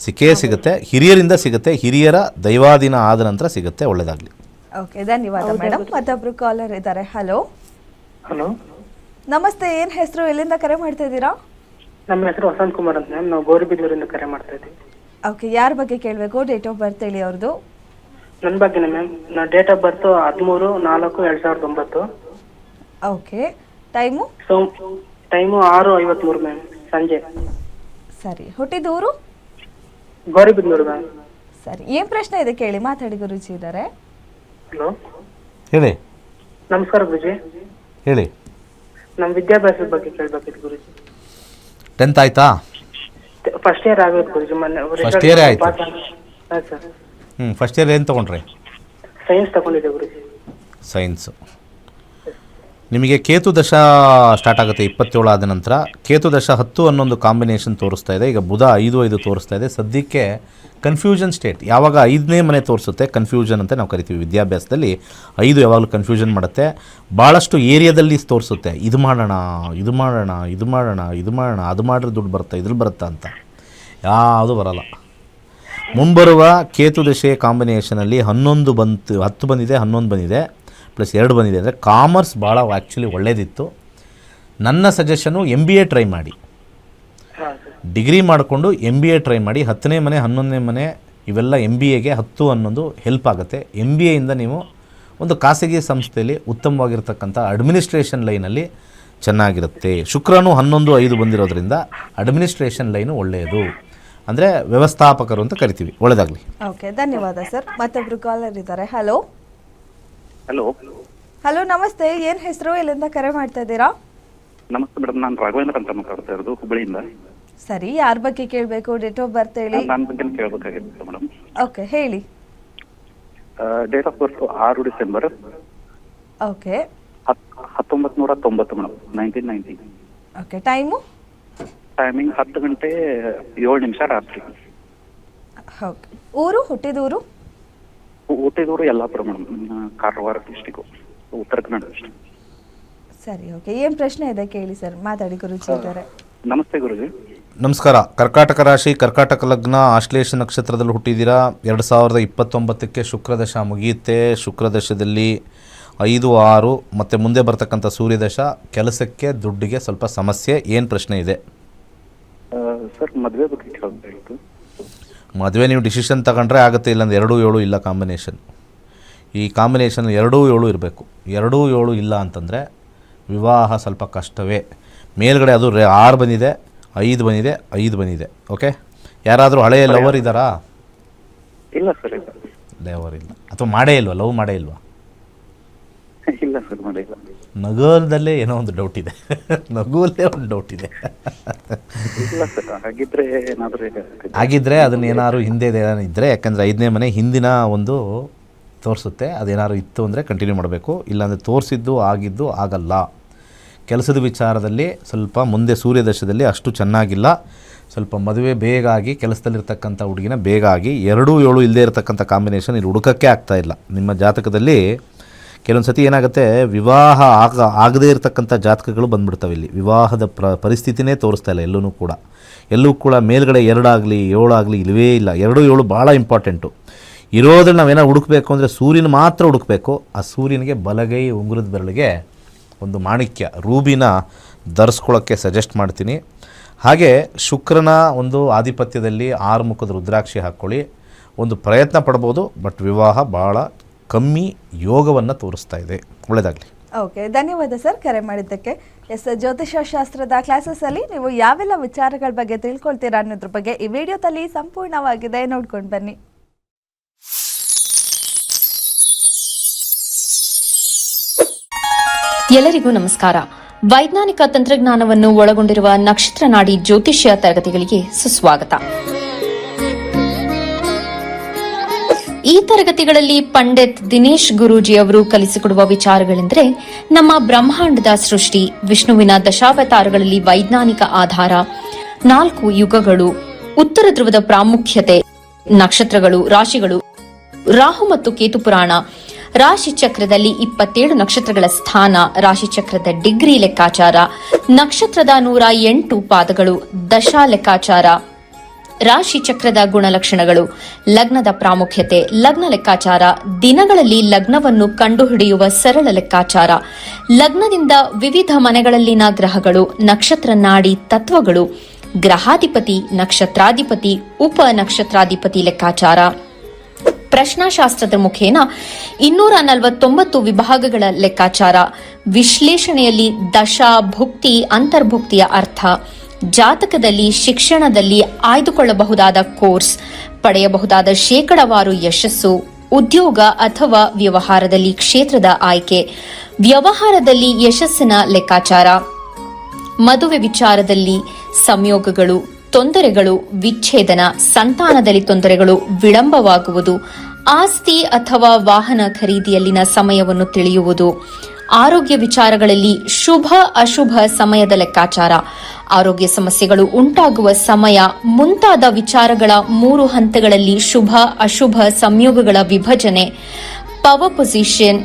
ಸಿಗುತ್ತೆ. ಹಿರಿಯರಿಂದ ಸಿಗುತ್ತೆ, ಹಿರಿಯರ ದೈವಾಧೀನ ಆದ ನಂತರ ಸಿಗುತ್ತೆ. ಒಳ್ಳೆಯದಾಗಲಿ. ಓಕೆ, ಧನ್ಯವಾದ ಮೇಡಮ್. ಮತ್ತೊಬ್ರು ಕಾಲರ್ ಇದ್ದಾರೆ. ಹಲೋ. ಹಲೋ, ನಮಸ್ತೆ, ಏನು ಹೆಸರು, ಎಲ್ಲಿಂದ ಕರೆ ಮಾಡ್ತಾ ಇದ್ದೀರಾ? ನಮ್ಮ ಹೆಸರು ವಸಂತ್ ಕುಮಾರ್ ಅಂತ ಮ್ಯಾಮ್. ನಾವು ಗೌರಿಬಿದೂರಿಂದ ಕರೆ ಮಾಡ್ತಾ ಇದ್ದೀವಿ. ಓಕೆ, ಯಾರ ಬಗ್ಗೆ ಕೇಳಬೇಕು? ಡೇಟ್ ಆಫ್ ಬರ್ತ್ ಹೇಳಿ ಅವ್ರದ್ದು. ನನ್ನ ಬಗ್ಗೆನೇ ಮ್ಯಾಮ್. ನಾ date of birth 13/4/2009. Okay, time? Time 6:53 ma'am, ಸಂಜೆ. ಸರಿ, ಹುಟ್ಟಿದೂರು? ಗೌರಿಬಿದೂರು ಮ್ಯಾಮ್. ಸರಿ, ಏನು ಪ್ರಶ್ನೆ ಇದೆ ಕೇಳಿ, ಮಾತಾಡಿ. ಗುರುಜಿ ಇದ್ದಾರೆ. ಹಲೋ, ಹೇಳಿ. ನಮಸ್ಕಾರ ಗುರುಜಿ. ಹೇಳಿ. ನಮ್ಮ ವಿದ್ಯಾಭ್ಯಾಸದ ಬಗ್ಗೆ ಕೇಳಬೇಕಿತ್ತು ಗುರುಜಿ. 10th ಆಯ್ತಾ? ಫಸ್ಟ್ ಇಯರ್ ಆಗೋದು ಗುರುಜಿ. ಮೊನ್ನೆ ಫಸ್ಟ್ ಇಯರ್ ಆಯ್ತು. ಹಾಂ ಸರ್. ಫಸ್ಟ್ ಇಯರ್ ಏನು ತೊಗೊಂಡ್ರಿ? ಸೈನ್ಸ್ ತಗೊಂಡಿದ್ದೆ ಗುರುಜಿ. ಸೈನ್ಸು. ನಿಮಗೆ ಕೇತು ದಶ ಸ್ಟಾರ್ಟ್ ಆಗುತ್ತೆ 27 ಆದ ನಂತರ. ಕೇತು ದಶ 10 ಅನ್ನೊಂದು ಕಾಂಬಿನೇಷನ್ ತೋರಿಸ್ತಾ ಇದೆ. ಈಗ ಬುಧ 5 ತೋರಿಸ್ತಾ ಇದೆ. ಸದ್ಯಕ್ಕೆ ಕನ್ಫ್ಯೂಷನ್ ಸ್ಟೇಟ್. ಯಾವಾಗ 5ನೇ ಮನೆ ತೋರಿಸುತ್ತೆ ಕನ್ಫ್ಯೂಷನ್ ಅಂತ ನಾವು ಕರಿತೀವಿ ವಿದ್ಯಾಭ್ಯಾಸದಲ್ಲಿ. 5 ಯಾವಾಗಲೂ ಕನ್ಫ್ಯೂಷನ್ ಮಾಡುತ್ತೆ. ಭಾಳಷ್ಟು ಏರಿಯಾದಲ್ಲಿ ತೋರಿಸುತ್ತೆ, ಇದು ಮಾಡೋಣ, ಇದು ಮಾಡೋಣ, ಇದು ಮಾಡೋಣ, ಇದು ಮಾಡೋಣ, ಅದು ಮಾಡಿದ್ರೆ ದುಡ್ಡು ಬರುತ್ತೆ, ಇದ್ರಲ್ಲಿ ಬರುತ್ತಾ ಅಂತ. ಯಾವುದು ಬರೋಲ್ಲ. ಮುಂಬರುವ ಕೇತು ದಶೆ ಕಾಂಬಿನೇಷನಲ್ಲಿ 11 ಬಂತು, 10 ಬಂದಿದೆ, 11 ಬಂದಿದೆ, +2 ಬಂದಿದೆ. ಅಂದರೆ ಕಾಮರ್ಸ್ ಭಾಳ ಆ್ಯಕ್ಚುಲಿ ಒಳ್ಳೇದಿತ್ತು. ನನ್ನ ಸಜೆಷನು MBA ಟ್ರೈ ಮಾಡಿ. ಡಿಗ್ರಿ ಮಾಡಿಕೊಂಡು MBA ಟ್ರೈ ಮಾಡಿ. 10ನೇ ಮನೆ 11ನೇ ಮನೆ ಇವೆಲ್ಲ MBAಗೆ 10 ಅನ್ನೋದು ಹೆಲ್ಪ್ ಆಗುತ್ತೆ. MBAಯಿಂದ ನೀವು ಒಂದು ಖಾಸಗಿ ಸಂಸ್ಥೆಯಲ್ಲಿ ಉತ್ತಮವಾಗಿರ್ತಕ್ಕಂಥ ಅಡ್ಮಿನಿಸ್ಟ್ರೇಷನ್ ಲೈನಲ್ಲಿ ಚೆನ್ನಾಗಿರುತ್ತೆ. ಶುಕ್ರನು 11/5 ಬಂದಿರೋದ್ರಿಂದ ಅಡ್ಮಿನಿಸ್ಟ್ರೇಷನ್ ಲೈನು ಒಳ್ಳೆಯದು. ಅಂದರೆ ವ್ಯವಸ್ಥಾಪಕರು ಅಂತ ಕರಿತೀವಿ. ಒಳ್ಳೆಯದಾಗಲಿ. ಓಕೆ, ಧನ್ಯವಾದ ಸರ್. ಮತ್ತೊಬ್ರು ಕಾಲರ್ ಇದ್ದಾರೆ. ಹಲೋ. ಹಲೋ. ಹಲೋ, ನಮಸ್ತೆ, ಏನು ಹೆಸರು, ಎಲ್ಲಿಂದ ಕರೆ ಮಾಡ್ತಾ ಇದ್ದೀರಾ? ನಮಸ್ತೆ ಮೇಡಮ್, ನಾನು ರಾಘವೇಂದ್ರ ಅಂತ ಮಾತಾಡ್ತಾ ಇರೋದು, ಹುಬ್ಬಳ್ಳಿಯಿಂದ. ಸರಿ, ಯಾರ ಬಗ್ಗೆ ಕೇಳಬೇಕು? ಡೇಟ್ ಆಫ್ ಬರ್ತ್ ಹೇಳಿ. ನನ್ನ ಬಗ್ಗೆ ಕೇಳಬೇಕಾಗಿತ್ತು ಮೇಡಮ್. ಓಕೆ, ಹೇಳಿ. Date of birth 6 December okay. 1990 madam, 1990. Okay, time? Timing 10 ಗಂಟೆ 7 ನಿಮಿಷ ರಾತ್ರಿ. ಓಕೆ, ಊರು, ಹುಟ್ಟಿದೂರು? ಹುಟ್ಟಿದೂರು Yellapur madam, Karwar district, Uttara Kannada district. ಸರಿ, ಓಕೆ, ಏನು ಪ್ರಶ್ನೆ ಇದೆ ಕೇಳಿ ಸರ್, ಮಾತಾಡಿ. ಗುರುಜಿ ಇದ್ದಾರೆ. ನಮಸ್ತೆ ಗುರುಜಿ. ನಮಸ್ಕಾರ. ಕರ್ಕಾಟಕ ರಾಶಿ, ಕರ್ಕಾಟಕ ಲಗ್ನ, ಆಶ್ಲೇಷ ನಕ್ಷತ್ರದಲ್ಲಿ ಹುಟ್ಟಿದ್ದೀರಾ. 2029ಕ್ಕೆ ಶುಕ್ರದಶ ಮುಗಿಯುತ್ತೆ. ಶುಕ್ರದಶದಲ್ಲಿ 5, 6 ಮತ್ತು ಮುಂದೆ ಬರ್ತಕ್ಕಂಥ ಸೂರ್ಯದಶ. ಕೆಲಸಕ್ಕೆ ದುಡ್ಡಿಗೆ ಸ್ವಲ್ಪ ಸಮಸ್ಯೆ. ಏನು ಪ್ರಶ್ನೆ ಇದೆ? ಸರ್, ಮದುವೆ ಬಗ್ಗೆ ಕೇಳಬೇಕಾಗಿತ್ತು. ಮದುವೆ ನೀವು ಡಿಸಿಷನ್ ತಗೊಂಡ್ರೆ ಆಗುತ್ತೆ, ಇಲ್ಲಾಂದ್ರೆ 2, 7 ಇಲ್ಲ ಕಾಂಬಿನೇಷನ್. ಈ ಕಾಂಬಿನೇಷನ್ 2, 7 ಇರಬೇಕು. 2, 7 ಇಲ್ಲ ಅಂತಂದರೆ ವಿವಾಹ ಸ್ವಲ್ಪ ಕಷ್ಟವೇ. ಮೇಲ್ಗಡೆ ಅದು 6 ಬಂದಿದೆ, 5 ಬಂದಿದೆ, 5 ಬಂದಿದೆ. ಓಕೆ, ಯಾರಾದರೂ ಹಳೆಯ ಲವರ್ ಇದ್ದಾರಾ? ಇಲ್ಲ ಸರ್, ಇಲ್ಲ. ಲವರ್ ಇಲ್ಲ ಅಥವಾ ಮಾಡೇ ಇಲ್ವಾ? ಲವ್ ಮಾಡೇ ಇಲ್ವಾ? ಇಲ್ಲ ಸರ್, ಮಾಡಿಲ್ಲ. ನಗುವಲ್ಲೇ ಏನೋ ಒಂದು ಡೌಟ್ ಇದೆ. ನಗುವಲ್ಲೇ ಒಂದು ಡೌಟ್ ಇದೆ. ಇಲ್ಲ ಸರ್, ಹಾಗಿದ್ರೆ ಏನಾದರೂ ಆಗಿದ್ದರೆ ಅದನ್ನ ಏನಾದ್ರು ಹಿಂದೆ ಇದ್ದರೆ, ಯಾಕಂದರೆ 5ನೇ ಮನೆ ಹಿಂದಿನ ಒಂದು ತೋರಿಸುತ್ತೆ. ಅದೇನಾದ್ರು ಇತ್ತು ಅಂದರೆ ಕಂಟಿನ್ಯೂ ಮಾಡಬೇಕು, ಇಲ್ಲಾಂದರೆ ತೋರಿಸಿದ್ದು ಆಗಿದ್ದು ಆಗಲ್ಲ. ಕೆಲಸದ ವಿಚಾರದಲ್ಲಿ ಸ್ವಲ್ಪ ಮುಂದೆ ಸೂರ್ಯದಶದಲ್ಲಿ ಅಷ್ಟು ಚೆನ್ನಾಗಿಲ್ಲ. ಸ್ವಲ್ಪ ಮದುವೆ ಬೇಗ ಆಗಿ, ಕೆಲಸದಲ್ಲಿರ್ತಕ್ಕಂಥ ಹುಡುಗಿನ ಬೇಗ ಆಗಿ. 2, 7 ಇಲ್ಲದೇ ಇರತಕ್ಕಂಥ ಕಾಂಬಿನೇಷನ್ ಇಲ್ಲಿ ಹುಡುಕಕ್ಕೆ ಆಗ್ತಾಯಿಲ್ಲ. ನಿಮ್ಮ ಜಾತಕದಲ್ಲಿ ಕೆಲವೊಂದು ಸತಿ ಏನಾಗುತ್ತೆ, ವಿವಾಹ ಆಗದೇ ಇರತಕ್ಕಂಥ ಜಾತಕಗಳು ಬಂದುಬಿಡ್ತವೆ. ಇಲ್ಲಿ ವಿವಾಹದ ಪರಿಸ್ಥಿತಿನೇ ತೋರಿಸ್ತಾ ಇಲ್ಲ ಎಲ್ಲೂ ಕೂಡ ಮೇಲ್ಗಡೆ 2 ಆಗಲಿ 7 ಆಗಲಿ ಇಲ್ಲವೇ ಇಲ್ಲ. 2, 7 ಭಾಳ ಇಂಪಾರ್ಟೆಂಟು. ಇರೋದ್ರಲ್ಲಿ ನಾವೇನೋ ಹುಡುಕಬೇಕು ಅಂದರೆ ಸೂರ್ಯನ ಮಾತ್ರ ಹುಡುಕಬೇಕು. ಆ ಸೂರ್ಯನಿಗೆ ಬಲಗೈ ಉಂಗುರದ ಬೆರಳಿಗೆ ಒಂದು ಮಾಣಿಕ್ಯ ರೂಬಿನ ಧರಿಸ್ಕೊಳ್ಳೋಕ್ಕೆ ಸಜೆಸ್ಟ್ ಮಾಡ್ತೀನಿ. ಹಾಗೆ ಶುಕ್ರನ ಒಂದು ಆಧಿಪತ್ಯದಲ್ಲಿ 6 ಮುಖದ ರುದ್ರಾಕ್ಷಿ ಹಾಕ್ಕೊಳ್ಳಿ. ಒಂದು ಪ್ರಯತ್ನ ಪಡ್ಬೋದು, ಬಟ್ ವಿವಾಹ ಭಾಳ ಕಮ್ಮಿ ಯೋಗವನ್ನು ತೋರಿಸ್ತಾ ಇದೆ. ಒಳ್ಳೆಯದಾಗಲಿ. ಓಕೆ, ಧನ್ಯವಾದ ಸರ್ ಕರೆ ಮಾಡಿದ್ದಕ್ಕೆ. ಜ್ಯೋತಿಷ್ಯ ಶಾಸ್ತ್ರದ ಕ್ಲಾಸಸ್ಸಲ್ಲಿ ನೀವು ಯಾವೆಲ್ಲ ವಿಚಾರಗಳ ಬಗ್ಗೆ ತಿಳ್ಕೊಳ್ತೀರಾ ಅನ್ನೋದ್ರ ಬಗ್ಗೆ ಈ ವಿಡಿಯೋದಲ್ಲಿ ಸಂಪೂರ್ಣವಾಗಿದೆ, ನೋಡ್ಕೊಂಡು ಬನ್ನಿ. ಎಲ್ಲರಿಗೂ ನಮಸ್ಕಾರ. ವೈಜ್ಞಾನಿಕ ತಂತ್ರಜ್ಞಾನವನ್ನು ಒಳಗೊಂಡಿರುವ ನಕ್ಷತ್ರ ನಾಡಿ ಜ್ಯೋತಿಷ್ಯ ತರಗತಿಗಳಿಗೆ ಸುಸ್ವಾಗತ. ಈ ತರಗತಿಗಳಲ್ಲಿ ಪಂಡಿತ್ ದಿನೇಶ್ ಗುರೂಜಿ ಅವರು ಕಲಿಸಿಕೊಡುವ ವಿಚಾರಗಳೆಂದರೆ ನಮ್ಮ ಬ್ರಹ್ಮಾಂಡದ ಸೃಷ್ಟಿ, ವಿಷ್ಣುವಿನ ದಶಾವತಾರಗಳಲ್ಲಿ ವೈಜ್ಞಾನಿಕ ಆಧಾರ, 4 ಯುಗಗಳು, ಉತ್ತರ ಧ್ರುವದ ಪ್ರಾಮುಖ್ಯತೆ, ನಕ್ಷತ್ರಗಳು, ರಾಶಿಗಳು, ರಾಹು ಮತ್ತು ಕೇತು ಪುರಾಣ, ರಾಶಿ ಚಕ್ರದಲ್ಲಿ 27 ನಕ್ಷತ್ರಗಳ ಸ್ಥಾನ, ರಾಶಿ ಚಕ್ರದ ಡಿಗ್ರಿ ಲೆಕ್ಕಾಚಾರ, ನಕ್ಷತ್ರದ 108 ಪಾದಗಳು, ದಶಾ ಲೆಕ್ಕಾಚಾರ, ರಾಶಿ ಚಕ್ರದ ಗುಣಲಕ್ಷಣಗಳು, ಲಗ್ನದ ಪ್ರಾಮುಖ್ಯತೆ, ಲಗ್ನ ಲೆಕ್ಕಾಚಾರ, ದಿನಗಳಲ್ಲಿ ಲಗ್ನವನ್ನು ಕಂಡುಹಿಡಿಯುವ ಸರಳ ಲೆಕ್ಕಾಚಾರ, ಲಗ್ನದಿಂದ ವಿವಿಧ ಮನೆಗಳಲ್ಲಿನ ಗ್ರಹಗಳು, ನಕ್ಷತ್ರ ನಾಡಿ ತತ್ವಗಳು, ಗ್ರಹಾಧಿಪತಿ, ನಕ್ಷತ್ರಾಧಿಪತಿ, ಉಪ ನಕ್ಷತ್ರಾಧಿಪತಿ ಲೆಕ್ಕಾಚಾರ, ಪ್ರಶ್ನಾಶಾಸ್ತ್ರದ ಮುಖೇನ 249 ವಿಭಾಗಗಳ ಲೆಕ್ಕಾಚಾರ, ವಿಶ್ಲೇಷಣೆಯಲ್ಲಿ ದಶಾ, ಭುಕ್ತಿ, ಅಂತರ್ಭುಕ್ತಿಯ ಅರ್ಥ, ಜಾತಕದಲ್ಲಿ, ಶಿಕ್ಷಣದಲ್ಲಿ ಆಯ್ದುಕೊಳ್ಳಬಹುದಾದ ಕೋರ್ಸ್, ಪಡೆಯಬಹುದಾದ ಶೇಕಡವಾರು ಯಶಸ್ಸು, ಉದ್ಯೋಗ ಅಥವಾ ವ್ಯವಹಾರದಲ್ಲಿ ಕ್ಷೇತ್ರದ ಆಯ್ಕೆ, ವ್ಯವಹಾರದಲ್ಲಿ ಯಶಸ್ಸಿನ ಲೆಕ್ಕಾಚಾರ, ಮದುವೆ ವಿಚಾರದಲ್ಲಿ ಸಂಯೋಗಗಳು, ತೊಂದರೆಗಳು, ವಿಚ್ಛೇದನ, ಸಂತಾನದಲ್ಲಿ ತೊಂದರೆಗಳು, ವಿಳಂಬವಾಗುವುದು, ಆಸ್ತಿ ಅಥವಾ ವಾಹನ ಖರೀದಿಯಲ್ಲಿನ ಸಮಯವನ್ನು ತಿಳಿಯುವುದು, ಆರೋಗ್ಯ ವಿಚಾರಗಳಲ್ಲಿ ಶುಭ ಅಶುಭ ಸಮಯದ ಲೆಕ್ಕಾಚಾರ, ಆರೋಗ್ಯ ಸಮಸ್ಯೆಗಳು ಉಂಟಾಗುವ ಸಮಯ ಮುಂತಾದ ವಿಚಾರಗಳ 3 ಹಂತಗಳಲ್ಲಿ ಶುಭ ಅಶುಭ ಸಂಯೋಗಗಳ ವಿಭಜನೆ, ಪವರ್ ಪೊಸಿಷನ್,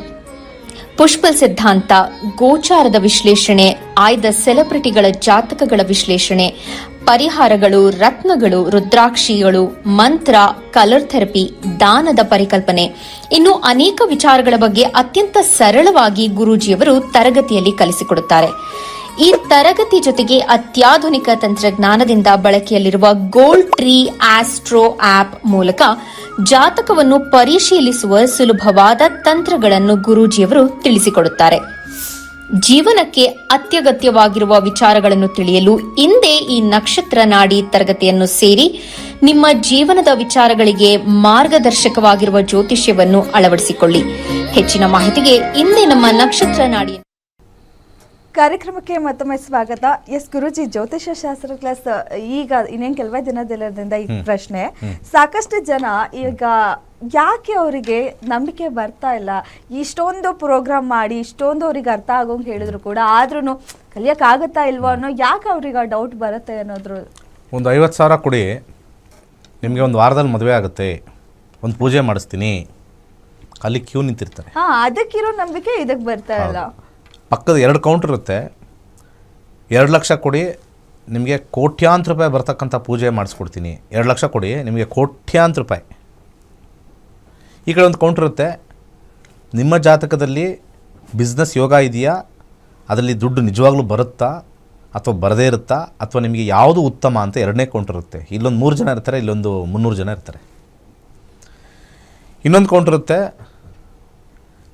ಪುಷ್ಪಲ್ ಸಿದ್ಧಾಂತ, ಗೋಚಾರದ ವಿಶ್ಲೇಷಣೆ, ಆಯ್ದ ಸೆಲೆಬ್ರಿಟಿಗಳ ಜಾತಕಗಳ ವಿಶ್ಲೇಷಣೆ, ಪರಿಹಾರಗಳು, ರತ್ನಗಳು, ರುದ್ರಾಕ್ಷಿಗಳು, ಮಂತ್ರ, ಕಲರ್ ಥೆರಪಿ, ದಾನದ ಪರಿಕಲ್ಪನೆ, ಇನ್ನು ಅನೇಕ ವಿಚಾರಗಳ ಬಗ್ಗೆ ಅತ್ಯಂತ ಸರಳವಾಗಿ ಗುರೂಜಿಯವರು ತರಗತಿಯಲ್ಲಿ ಕಲಿಸಿಕೊಡುತ್ತಾರೆ. ಈ ತರಗತಿ ಜೊತೆಗೆ ಅತ್ಯಾಧುನಿಕ ತಂತ್ರಜ್ಞಾನದಿಂದ ಬಳಕೆಯಲ್ಲಿರುವ ಗೋಲ್ಡ್ ಟ್ರೀ ಆಸ್ಟ್ರೋ ಆಪ್ ಮೂಲಕ ಜಾತಕವನ್ನು ಪರಿಶೀಲಿಸುವ ಸುಲಭವಾದ ತಂತ್ರಗಳನ್ನು ಗುರೂಜಿಯವರು ತಿಳಿಸಿಕೊಡುತ್ತಾರೆ. ಜೀವನಕ್ಕೆ ಅತ್ಯಗತ್ಯವಾಗಿರುವ ವಿಚಾರಗಳನ್ನು ತಿಳಿಯಲು ಇಂದೇ ಈ ನಕ್ಷತ್ರ ನಾಡಿ ತರಗತಿಯನ್ನು ಸೇರಿ ನಿಮ್ಮ ಜೀವನದ ವಿಚಾರಗಳಿಗೆ ಮಾರ್ಗದರ್ಶಕವಾಗಿರುವ ಜ್ಯೋತಿಷ್ಯವನ್ನು ಅಳವಡಿಸಿಕೊಳ್ಳಿ. ಹೆಚ್ಚಿನ ಮಾಹಿತಿಗೆ ಇಂದೇ ನಮ್ಮ ನಕ್ಷತ್ರ ನಾಡಿ ಕಾರ್ಯಕ್ರಮಕ್ಕೆ ಮತ್ತೊಮ್ಮೆ ಸ್ವಾಗತ. ಗುರೂಜಿ, ಜ್ಯೋತಿಷ್ಯ ಶಾಸ್ತ್ರ ಕ್ಲಾಸ್ ಈಗ ಇನ್ನೇನು ಕೆಲವೇ ದಿನದಿಂದ ಈ ಪ್ರಶ್ನೆ, ಸಾಕಷ್ಟು ಜನ ಈಗ ಯಾಕೆ ಅವರಿಗೆ ನಂಬಿಕೆ ಬರ್ತಾ ಇಲ್ಲ, ಇಷ್ಟೊಂದು ಪ್ರೋಗ್ರಾಮ್ ಮಾಡಿ ಇಷ್ಟೊಂದು ಅವ್ರಿಗೆ ಅರ್ಥ ಆಗೋಂಗೆ ಹೇಳಿದ್ರು ಕೂಡ ಆದ್ರೂ ಕಲಿಯೋಕ್ಕಾಗುತ್ತಾ ಇಲ್ವೋ ಅನ್ನೋ, ಯಾಕೆ ಅವ್ರಿಗೆ ಆ ಡೌಟ್ ಬರುತ್ತೆ ಅನ್ನೋದ್ರು. ಒಂದು 50,000 ಕೊಡಿ, ನಿಮಗೆ ಒಂದು ವಾರದಲ್ಲಿ ಮದುವೆ ಆಗುತ್ತೆ, ಒಂದು ಪೂಜೆ ಮಾಡಿಸ್ತೀನಿ, ಅಲ್ಲಿ ಕ್ಯೂ ನಿಂತಿರ್ತಾರೆ. ಅದಕ್ಕಿರೋ ನಂಬಿಕೆ ಇದಕ್ಕೆ ಬರ್ತಾ ಇಲ್ಲ. ಪಕ್ಕದ 2 ಕೌಂಟರ್ ಇರುತ್ತೆ, 2 ಲಕ್ಷ ಕೊಡಿ, ನಿಮಗೆ ಕೋಟ್ಯಾಂತರ ರೂಪಾಯಿ ಬರ್ತಕ್ಕಂಥ ಪೂಜೆ ಮಾಡಿಸ್ಕೊಡ್ತೀನಿ, 2 ಲಕ್ಷ ಕೊಡಿ, ನಿಮಗೆ ಕೋಟ್ಯಾಂತರ ರೂಪಾಯಿ. ಈ ಕಡೆ ಒಂದು ಕೌಂಟರ್ ಇರುತ್ತೆ, ನಿಮ್ಮ ಜಾತಕದಲ್ಲಿ ಬಿಸ್ನೆಸ್ ಯೋಗ ಇದೆಯಾ, ಅದರಲ್ಲಿ ದುಡ್ಡು ನಿಜವಾಗ್ಲೂ ಬರುತ್ತಾ ಅಥವಾ ಬರದೇ ಇರುತ್ತಾ, ಅಥವಾ ನಿಮಗೆ ಯಾವುದು ಉತ್ತಮ ಅಂತ 2ನೇ ಕೌಂಟರ್ ಇರುತ್ತೆ. ಇಲ್ಲೊಂದು 3 ಜನ ಇರ್ತಾರೆ, ಇಲ್ಲೊಂದು 300 ಜನ ಇರ್ತಾರೆ. ಇನ್ನೊಂದು ಕೌಂಟರ್ ಇರುತ್ತೆ,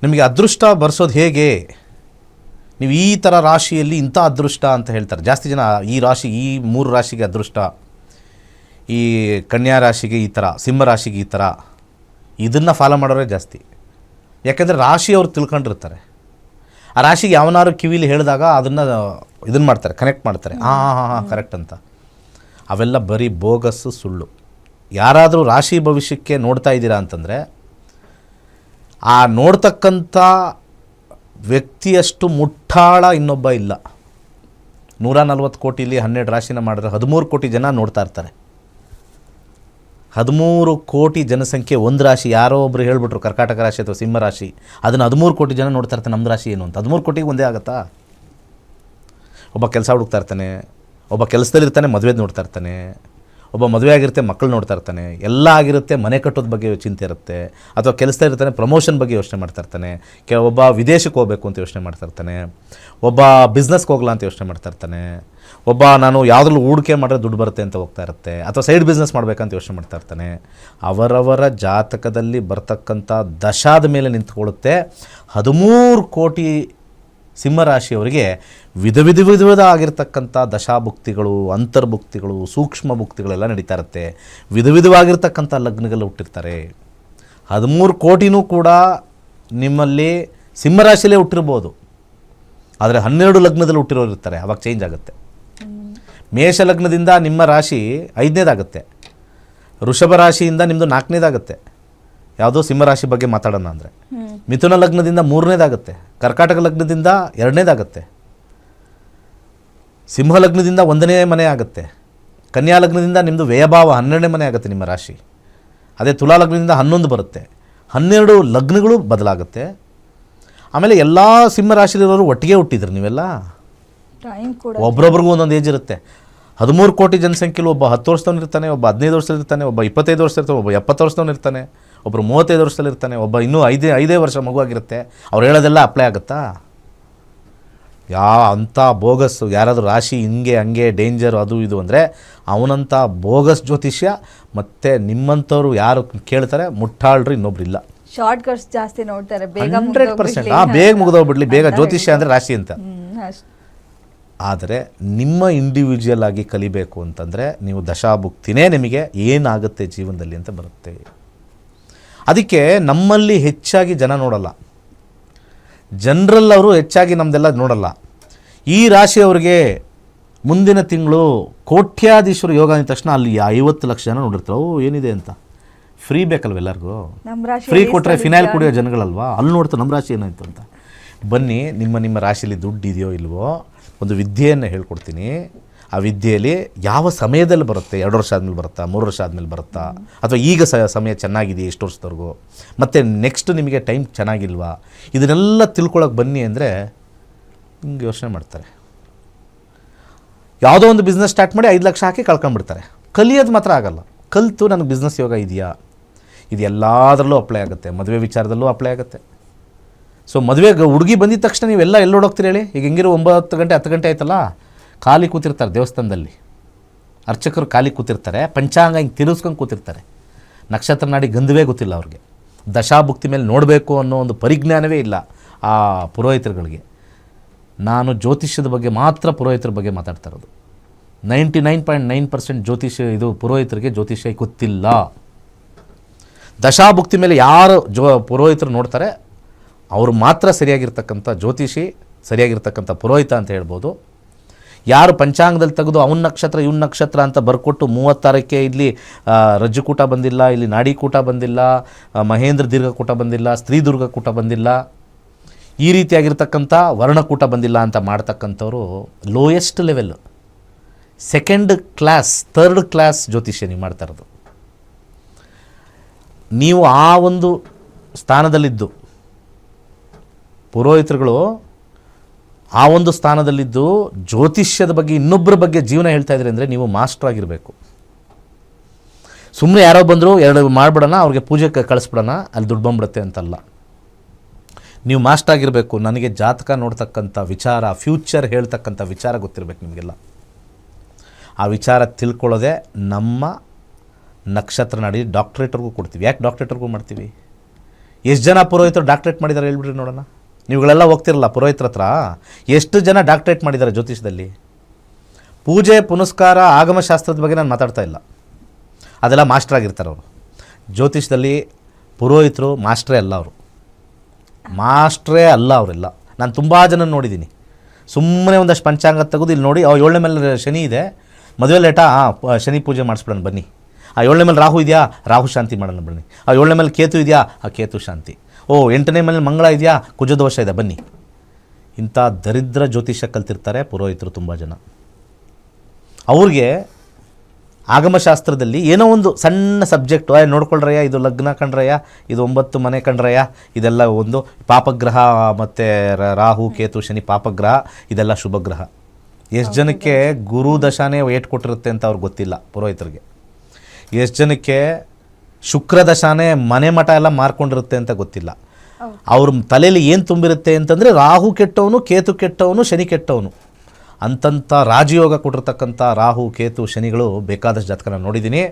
ನಿಮಗೆ ಅದೃಷ್ಟ ಬರ್ಸೋದು ಹೇಗೆ, ನೀವು ಈ ಥರ ರಾಶಿಯಲ್ಲಿ ಇಂಥ ಅದೃಷ್ಟ ಅಂತ ಹೇಳ್ತಾರೆ. ಜಾಸ್ತಿ ಜನ ಈ ರಾಶಿ, ಈ 3 ರಾಶಿಗೆ ಅದೃಷ್ಟ, ಈ ಕನ್ಯಾ ರಾಶಿಗೆ ಈ ಥರ, ಸಿಂಹ ರಾಶಿಗೆ ಈ ಥರ, ಇದನ್ನು ಫಾಲೋ ಮಾಡೋರೇ ಜಾಸ್ತಿ. ಯಾಕೆಂದರೆ ರಾಶಿ ಅವ್ರು ತಿಳ್ಕೊಂಡಿರ್ತಾರೆ. ಆ ರಾಶಿಗೆ ಯಾವನಾರು ಕಿವಿಲಿ ಹೇಳಿದಾಗ ಅದನ್ನು ಇದನ್ನು ಮಾಡ್ತಾರೆ, ಕನೆಕ್ಟ್ ಮಾಡ್ತಾರೆ, ಹಾಂ ಕರೆಕ್ಟ್ ಅಂತ. ಅವೆಲ್ಲ ಬರೀ ಬೋಗಸ್ಸು, ಸುಳ್ಳು. ಯಾರಾದರೂ ರಾಶಿ ಭವಿಷ್ಯಕ್ಕೆ ನೋಡ್ತಾ ಇದ್ದೀರಾ ಅಂತಂದರೆ ಆ ನೋಡ್ತಕ್ಕಂಥ ವ್ಯಕ್ತಿಯಷ್ಟು ಮುಟ್ಟಾಳ ಇನ್ನೊಬ್ಬ ಇಲ್ಲ. 140 ಕೋಟಿಲಿ 12 ರಾಶಿನ ಮಾಡಿದ್ರೆ 13 ಕೋಟಿ ಜನ ನೋಡ್ತಾ ಇರ್ತಾರೆ. 13 ಕೋಟಿ ಜನಸಂಖ್ಯೆ ಒಂದು ರಾಶಿ. ಯಾರೋ ಒಬ್ರು ಹೇಳ್ಬಿಟ್ರು ಕರ್ಕಾಟಕ ರಾಶಿ ಅಥವಾ ಸಿಂಹ ರಾಶಿ, ಅದನ್ನು 13 ಕೋಟಿ ಜನ ನೋಡ್ತಾ ಇರ್ತಾರೆ. ನಮ್ಮದು ರಾಶಿ ಏನು ಅಂತ 13 ಕೋಟಿಗೆ ಒಂದೇ ಆಗುತ್ತಾ? ಒಬ್ಬ ಕೆಲಸ ಹುಡುಕ್ತಾ ಇರ್ತಾನೆ, ಒಬ್ಬ ಕೆಲಸದಲ್ಲಿರ್ತಾನೆ, ಮದುವೆ ನೋಡ್ತಾ ಇರ್ತಾನೆ, ಒಬ್ಬ ಮದುವೆ ಆಗಿರುತ್ತೆ, ಮಕ್ಕಳು ನೋಡ್ತಾ ಇರ್ತಾನೆ, ಎಲ್ಲ ಆಗಿರುತ್ತೆ, ಮನೆ ಕಟ್ಟೋದ ಬಗ್ಗೆ ಚಿಂತೆ ಇರುತ್ತೆ, ಅಥವಾ ಕೆಲಸ ಇರ್ತಾನೆ, ಪ್ರಮೋಷನ್ ಬಗ್ಗೆ ಯೋಚನೆ ಮಾಡ್ತಾ ಇರ್ತಾನೆ, ಒಬ್ಬ ವಿದೇಶಕ್ಕೆ ಹೋಗಬೇಕು ಅಂತ ಯೋಚನೆ ಮಾಡ್ತಾ ಇರ್ತಾನೆ, ಒಬ್ಬ ಬಿಸ್ನೆಸ್ಗೆ ಹೋಗಲ್ಲ ಅಂತ ಯೋಚನೆ ಮಾಡ್ತಾ ಇರ್ತಾನೆ, ಒಬ್ಬ ನಾನು ಯಾವುದ್ರಲ್ಲೂ ಹೂಡಿಕೆ ಮಾಡಿದ್ರೆ ದುಡ್ಡು ಬರುತ್ತೆ ಅಂತ ಹೋಗ್ತಾ ಇರುತ್ತೆ, ಅಥವಾ ಸೈಡ್ ಬಿಸ್ನೆಸ್ ಮಾಡಬೇಕಂತ ಯೋಚನೆ ಮಾಡ್ತಾ ಇರ್ತಾನೆ. ಅವರವರ ಜಾತಕದಲ್ಲಿ ಬರ್ತಕ್ಕಂಥ ದಶಾದ ಮೇಲೆ ನಿಂತ್ಕೊಳ್ಳುತ್ತೆ. 13 ಕೋಟಿ ಸಿಂಹರಾಶಿಯವರಿಗೆ ವಿಧ ಆಗಿರ್ತಕ್ಕಂಥ ದಶಾಭುಕ್ತಿಗಳು, ಅಂತರ್ಭುಕ್ತಿಗಳು, ಸೂಕ್ಷ್ಮ ಭುಕ್ತಿಗಳೆಲ್ಲ ನಡೀತಾ ಇರುತ್ತೆ. ವಿಧವಾಗಿರ್ತಕ್ಕಂಥ ಲಗ್ನಗಳು ಹುಟ್ಟಿರ್ತಾರೆ. 13 ಕೋಟಿನೂ ಕೂಡ ನಿಮ್ಮಲ್ಲಿ ಸಿಂಹರಾಶಿಯಲ್ಲೇ ಹುಟ್ಟಿರ್ಬೋದು, ಆದರೆ 12 ಲಗ್ನದಲ್ಲಿ ಹುಟ್ಟಿರೋರು ಇರ್ತಾರೆ. ಅವಾಗ ಚೇಂಜ್ ಆಗುತ್ತೆ. ಮೇಷ ಲಗ್ನದಿಂದ ನಿಮ್ಮ ರಾಶಿ 5ನೇದಾಗುತ್ತೆ, ವೃಷಭ ರಾಶಿಯಿಂದ ನಿಮ್ಮದು 4ನೇದಾಗುತ್ತೆ. ಯಾವುದೋ ಸಿಂಹರಾಶಿ ಬಗ್ಗೆ ಮಾತಾಡೋಣ ಅಂದರೆ ಮಿಥುನ ಲಗ್ನದಿಂದ 3ನೇದಾಗುತ್ತೆ, ಕರ್ಕಾಟಕ ಲಗ್ನದಿಂದ 2ನೇದಾಗುತ್ತೆ, ಸಿಂಹ ಲಗ್ನದಿಂದ 1ನೇ ಮನೆ ಆಗುತ್ತೆ, ಕನ್ಯಾ ಲಗ್ನದಿಂದ ನಿಮ್ಮದು ವ್ಯಯಭಾವ 12ನೇ ಮನೆ ಆಗುತ್ತೆ ನಿಮ್ಮ ರಾಶಿ. ಅದೇ ತುಲಾ ಲಗ್ನದಿಂದ 11 ಬರುತ್ತೆ. 12 ಲಗ್ನಗಳು ಬದಲಾಗುತ್ತೆ. ಆಮೇಲೆ ಎಲ್ಲ ಸಿಂಹರಾಶಿಲಿರೋರು ಒಟ್ಟಿಗೆ ಹುಟ್ಟಿದ್ರು ನೀವೆಲ್ಲ. ಟೈಮ್ ಕೂಡ ಒಬ್ರೊಬ್ರಿಗೂ ಒಂದೊಂದು ಏಜ್ ಇರುತ್ತೆ. 13 ಕೋಟಿ ಜನಸಂಖ್ಯೆಯಲ್ಲಿ ಒಬ್ಬ 10 ವರ್ಷದವನು ಇರ್ತಾನೆ, ಒಬ್ಬ 15 ವರ್ಷದಲ್ಲಿ ಇರ್ತಾನೆ, ಒಬ್ಬ 25 ವರ್ಷ ಇರ್ತಾನೆ, ಒಬ್ಬ 70 ವರ್ಷದವನು ಇರ್ತಾನೆ, ಒಬ್ಬರು 35 ವರ್ಷದಲ್ಲಿ ಇರ್ತಾನೆ, ಒಬ್ಬ ಇನ್ನೂ 5 ವರ್ಷ ಮಗುವಾಗಿರುತ್ತೆ. ಅವ್ರು ಹೇಳೋದೆಲ್ಲ ಅಪ್ಲೈ ಆಗುತ್ತಾ? ಅಂಥ ಬೋಗಸ್ಸು ಯಾರಾದರೂ ರಾಶಿ ಹಿಂಗೆ ಹಂಗೆ ಡೇಂಜರು ಅದು ಇದು ಅಂದರೆ ಅವನಂಥ ಬೋಗಸ್ ಜ್ಯೋತಿಷ್ಯ ಮತ್ತು ನಿಮ್ಮಂಥವ್ರು ಯಾರು ಕೇಳ್ತಾರೆ ಮುಟ್ಟಾಳ್ರು ಇನ್ನೊಬ್ರು ಇಲ್ಲ. ಶಾರ್ಟ್ ಕಟ್ಸ್ ಜಾಸ್ತಿ ನೋಡ್ತಾರೆ, ಬೇಗ 100%. ಬೇಗ ಮುಗಿದೋಗ್ಬಿಡ್ಲಿ, ಬೇಗ ಜ್ಯೋತಿಷ್ಯ ಅಂದರೆ ರಾಶಿ ಅಂತ. ಆದರೆ ನಿಮ್ಮ ಇಂಡಿವಿಜುವಲ್ ಆಗಿ ಕಲಿಬೇಕು ಅಂತಂದರೆ ನೀವು ದಶಾಭುಕ್ತಿನೇ ನಿಮಗೆ ಏನಾಗುತ್ತೆ ಜೀವನದಲ್ಲಿ ಅಂತ ಬರುತ್ತೆ. ಅದಕ್ಕೆ ನಮ್ಮಲ್ಲಿ ಹೆಚ್ಚಾಗಿ ಜನ ನೋಡಲ್ಲ, ಜನರಲ್ ಅವರು ಹೆಚ್ಚಾಗಿ ನಮ್ಮದೆಲ್ಲ ನೋಡಲ್ಲ. ಈ ರಾಶಿಯವರಿಗೆ ಮುಂದಿನ ತಿಂಗಳು ಕೋಟ್ಯಾಧೀಶರು ಯೋಗ ಅಂದ ತಕ್ಷಣ ಅಲ್ಲಿ 50 ಲಕ್ಷ ಜನ ನೋಡಿರ್ತಾರೆ. ಏನಿದೆ ಅಂತ ಫ್ರೀ ಬೇಕಲ್ವ ಎಲ್ಲರಿಗೂ, ಫ್ರೀ ಕೊಟ್ಟರೆ ಫಿನೈಲ್ ಕುಡಿಯೋ ಜನಗಳಲ್ವಾ, ಅಲ್ಲಿ ನೋಡ್ತಾರೆ ನಮ್ಮ ರಾಶಿ ಏನಾಯಿತು ಅಂತ. ಬನ್ನಿ, ನಿಮ್ಮ ರಾಶಿಯಲ್ಲಿ ದುಡ್ಡು ಇದೆಯೋ ಇಲ್ವೋ ಒಂದು ವಿದ್ಯೆಯನ್ನು ಹೇಳ್ಕೊಡ್ತೀನಿ. ಆ ವಿದ್ಯೆಯಲ್ಲಿ ಯಾವ ಸಮಯದಲ್ಲಿ ಬರುತ್ತೆ, 2 ವರ್ಷ ಆದಮೇಲೆ ಬರುತ್ತಾ, 3 ವರ್ಷ ಆದಮೇಲೆ ಬರುತ್ತಾ, ಅಥವಾ ಈಗ ಸಮಯ ಚೆನ್ನಾಗಿದೆಯಾ ಎಷ್ಟು ವರ್ಷದವರೆಗೂ, ಮತ್ತು ನೆಕ್ಸ್ಟ್ ನಿಮಗೆ ಟೈಮ್ ಚೆನ್ನಾಗಿಲ್ವಾ, ಇದನ್ನೆಲ್ಲ ತಿಳ್ಕೊಳಕ್ಕೆ ಬನ್ನಿ ಅಂದರೆ ಹಿಂಗೆ ಯೋಚನೆ ಮಾಡ್ತಾರೆ. ಯಾವುದೋ ಒಂದು ಬಿಸ್ನೆಸ್ ಸ್ಟಾರ್ಟ್ ಮಾಡಿ 5 ಲಕ್ಷ ಹಾಕಿ ಕಳ್ಕೊಂಡ್ಬಿಡ್ತಾರೆ. ಕಲಿಯೋದು ಮಾತ್ರ ಆಗಲ್ಲ. ಕಲಿತು ನನಗೆ ಬಿಸ್ನೆಸ್ ಯೋಗ ಇದೆಯಾ, ಇದು ಎಲ್ಲದರಲ್ಲೂ ಅಪ್ಲೈ ಆಗುತ್ತೆ, ಮದುವೆ ವಿಚಾರದಲ್ಲೂ ಅಪ್ಲೈ ಆಗುತ್ತೆ. ಸೊ ಮದುವೆಗೆ ಹುಡುಗಿ ಬಂದಿದ ತಕ್ಷಣ ನೀವೆಲ್ಲ ಎಲ್ಲಿ ಓಡೋಗ್ತೀರಿ ಹೇಳಿ? ಈಗ ಹೆಂಗಿರೋ 9 ಗಂಟೆ 10 ಗಂಟೆ ಆಯ್ತಲ್ಲ, ಖಾಲಿ ಕೂತಿರ್ತಾರೆ ದೇವಸ್ಥಾನದಲ್ಲಿ, ಅರ್ಚಕರು ಖಾಲಿ ಕೂತಿರ್ತಾರೆ, ಪಂಚಾಂಗ ಹಿಂಗೆ ತಿರುಗಿಸ್ಕೊಂಡು ಕೂತಿರ್ತಾರೆ. ನಕ್ಷತ್ರ ನಾಡಿ ಗಂಧವೇ ಗೊತ್ತಿಲ್ಲ ಅವ್ರಿಗೆ, ದಶಾಭುಕ್ತಿ ಮೇಲೆ ನೋಡಬೇಕು ಅನ್ನೋ ಒಂದು ಪರಿಜ್ಞಾನವೇ ಇಲ್ಲ ಆ ಪುರೋಹಿತರುಗಳಿಗೆ. ನಾನು ಜ್ಯೋತಿಷ್ಯದ ಬಗ್ಗೆ ಮಾತ್ರ ಪುರೋಹಿತರ ಬಗ್ಗೆ ಮಾತಾಡ್ತಾ ಇರೋದು. 99.9% ಜ್ಯೋತಿಷ್ಯ ಇದು ಪುರೋಹಿತರಿಗೆ ಜ್ಯೋತಿಷ್ಯ ಗೊತ್ತಿಲ್ಲ. ದಶಾಭುಕ್ತಿ ಮೇಲೆ ಯಾರು ಪುರೋಹಿತರು ನೋಡ್ತಾರೆ ಅವರು ಮಾತ್ರ ಸರಿಯಾಗಿರ್ತಕ್ಕಂಥ ಜ್ಯೋತಿಷಿ, ಸರಿಯಾಗಿರ್ತಕ್ಕಂಥ ಪುರೋಹಿತ ಅಂತ ಹೇಳ್ಬೋದು. ಯಾರು ಪಂಚಾಂಗದಲ್ಲಿ ತೆಗೆದು ಅವನ ನಕ್ಷತ್ರ ಇವನ ನಕ್ಷತ್ರ ಅಂತ ಬರ್ಕೊಟ್ಟು 36ಕ್ಕೆ ಇಲ್ಲಿ ರಜ್ಜುಕೂಟ ಬಂದಿಲ್ಲ, ಇಲ್ಲಿ ನಾಡಿಕೂಟ ಬಂದಿಲ್ಲ, ಮಹೇಂದ್ರ ದೀರ್ಘಕೂಟ ಬಂದಿಲ್ಲ, ಸ್ತ್ರೀ ದುರ್ಗಕೂಟ ಬಂದಿಲ್ಲ, ಈ ರೀತಿಯಾಗಿರ್ತಕ್ಕಂಥ ವರ್ಣಕೂಟ ಬಂದಿಲ್ಲ ಅಂತ ಮಾಡ್ತಕ್ಕಂಥವ್ರು lowest level, 2nd class 3rd class ಜ್ಯೋತಿಷ್ಯ ನೀವು ಮಾಡ್ತಾ ಇರೋದು. ನೀವು ಆ ಒಂದು ಸ್ಥಾನದಲ್ಲಿದ್ದು, ಪುರೋಹಿತರುಗಳು ಆ ಒಂದು ಸ್ಥಾನದಲ್ಲಿದ್ದು ಜ್ಯೋತಿಷ್ಯದ ಬಗ್ಗೆ ಇನ್ನೊಬ್ಬರ ಬಗ್ಗೆ ಜೀವನ ಹೇಳ್ತಾ ಇದ್ರಿ ಅಂದರೆ ನೀವು ಮಾಸ್ಟರ್ ಆಗಿರಬೇಕು. ಸುಮ್ಮನೆ ಯಾರೋ ಬಂದರು 2 ಮಾಡಿಬಿಡೋಣ, ಅವ್ರಿಗೆ ಪೂಜೆಗೆ ಕಳಿಸ್ಬಿಡೋಣ, ಅಲ್ಲಿ ದುಡ್ಡು ಬಂದ್ಬಿಡುತ್ತೆ ಅಂತಲ್ಲ. ನೀವು ಮಾಸ್ಟರ್ ಆಗಿರಬೇಕು. ನನಗೆ ಜಾತಕ ನೋಡ್ತಕ್ಕಂಥ ವಿಚಾರ, ಫ್ಯೂಚರ್ ಹೇಳ್ತಕ್ಕಂಥ ವಿಚಾರ ಗೊತ್ತಿರಬೇಕು ನಿಮಗೆಲ್ಲ. ಆ ವಿಚಾರ ತಿಳ್ಕೊಳ್ಳೋದೆ ನಮ್ಮ ನಕ್ಷತ್ರ ನಾಡಿ ಡಾಕ್ಟ್ರೇಟ್ವರೆಗೂ ಕೊಡ್ತೀವಿ. ಯಾಕೆ ಡಾಕ್ಟ್ರೇಟ್ವರೆಗೂ ಮಾಡ್ತೀವಿ? ಎಷ್ಟು ಜನ ಪುರೋಹಿತರು ಡಾಕ್ಟ್ರೇಟ್ ಮಾಡಿದ್ದಾರೆ ಹೇಳ್ಬಿಡ್ರಿ ನೋಡೋಣ. ನೀವುಗಳೆಲ್ಲ ಹೋಗ್ತಿರಲ್ಲ ಪುರೋಹಿತರ ಹತ್ರ, ಎಷ್ಟು ಜನ ಡಾಕ್ಟ್ರೇಟ್ ಮಾಡಿದ್ದಾರೆ ಜ್ಯೋತಿಷದಲ್ಲಿ? ಪೂಜೆ ಪುನಸ್ಕಾರ ಆಗಮಶಾಸ್ತ್ರದ ಬಗ್ಗೆ ನಾನು ಮಾತಾಡ್ತಾ ಇಲ್ಲ, ಅದೆಲ್ಲ ಮಾಸ್ಟರ್ ಆಗಿರ್ತಾರೆ ಅವರು. ಜ್ಯೋತಿಷದಲ್ಲಿ ಪುರೋಹಿತರು ಮಾಸ್ಟ್ರೇ ಅಲ್ಲ, ಅವರು ಮಾಸ್ಟ್ರೇ ಅಲ್ಲ ಅವರೆಲ್ಲ. ನಾನು ತುಂಬ ಜನ ನೋಡಿದ್ದೀನಿ, ಸುಮ್ಮನೆ ಒಂದಷ್ಟು ಪಂಚಾಂಗ ತೆಗೆದು ಇಲ್ಲಿ ನೋಡಿ 7ನೇ ಮೇಲೆ ಶನಿ ಇದೆ, ಮದುವೆ ಲೇಟಾ, ಶನಿ ಪೂಜೆ ಮಾಡಿಸ್ಬಿಡೋಣ ಬನ್ನಿ. 7ನೇ ಮೇಲೆ ರಾಹು ಇದೆಯಾ, ರಾಹು ಶಾಂತಿ ಮಾಡೋಣ ಬನ್ನಿ. 7ನೇ ಮೇಲೆ ಕೇತು ಇದೆಯಾ, ಕೇತು ಶಾಂತಿ. 8ನೇ ಮೇಲೆ ಮಂಗಳ ಇದೆಯಾ, ಕುಜದೋಷ ಇದೆ ಬನ್ನಿ. ಇಂಥ ದರಿದ್ರ ಜ್ಯೋತಿಷ್ಯ ಕಲ್ತಿರ್ತಾರೆ ಪುರೋಹಿತರು ತುಂಬ ಜನ. ಅವ್ರಿಗೆ ಆಗಮಶಾಸ್ತ್ರದಲ್ಲಿ ಏನೋ ಒಂದು ಸಣ್ಣ ಸಬ್ಜೆಕ್ಟು, ನೋಡ್ಕೊಳ್ರಯ್ಯ, ಇದು ಲಗ್ನ ಕಂಡ್ರಯ್ಯ, ಇದು 9 ಮನೆ ಕಂಡ್ರಯ್ಯ, ಇದೆಲ್ಲ ಒಂದು ಪಾಪಗ್ರಹ, ಮತ್ತು ರಾಹು ಕೇತು ಶನಿ ಪಾಪಗ್ರಹ, ಇದೆಲ್ಲ ಶುಭಗ್ರಹ. ಎಷ್ಟು ಜನಕ್ಕೆ ಗುರು ದಶಾನೇ ಏಟ್ ಕೊಟ್ಟಿರುತ್ತೆ ಅಂತ ಅವ್ರಿಗೆ ಗೊತ್ತಿಲ್ಲ ಪುರೋಹಿತರಿಗೆ. ಎಷ್ಟು ಜನಕ್ಕೆ ಶುಕ್ರ ದಶಾನೇ ಮನೆ ಮಠ ಎಲ್ಲ ಮಾರ್ಕೊಂಡಿರುತ್ತೆ ಅಂತ ಗೊತ್ತಿಲ್ಲ. ಅವ್ರ ತಲೆಯಲ್ಲಿ ಏನು ತುಂಬಿರುತ್ತೆ ಅಂತಂದರೆ ರಾಹು ಕೆಟ್ಟವನು, ಕೇತು ಕೆಟ್ಟವನು, ಶನಿ ಕೆಟ್ಟವನು ಅಂತಂಥ ರಾಜಯೋಗ ಕೊಟ್ಟಿರ್ತಕ್ಕಂಥ ರಾಹು, ಕೇತು, ಶನಿಗಳು ಬೇಕಾದಷ್ಟು ಜಾತಕನ ನೋಡಿದ್ದೀನಿ.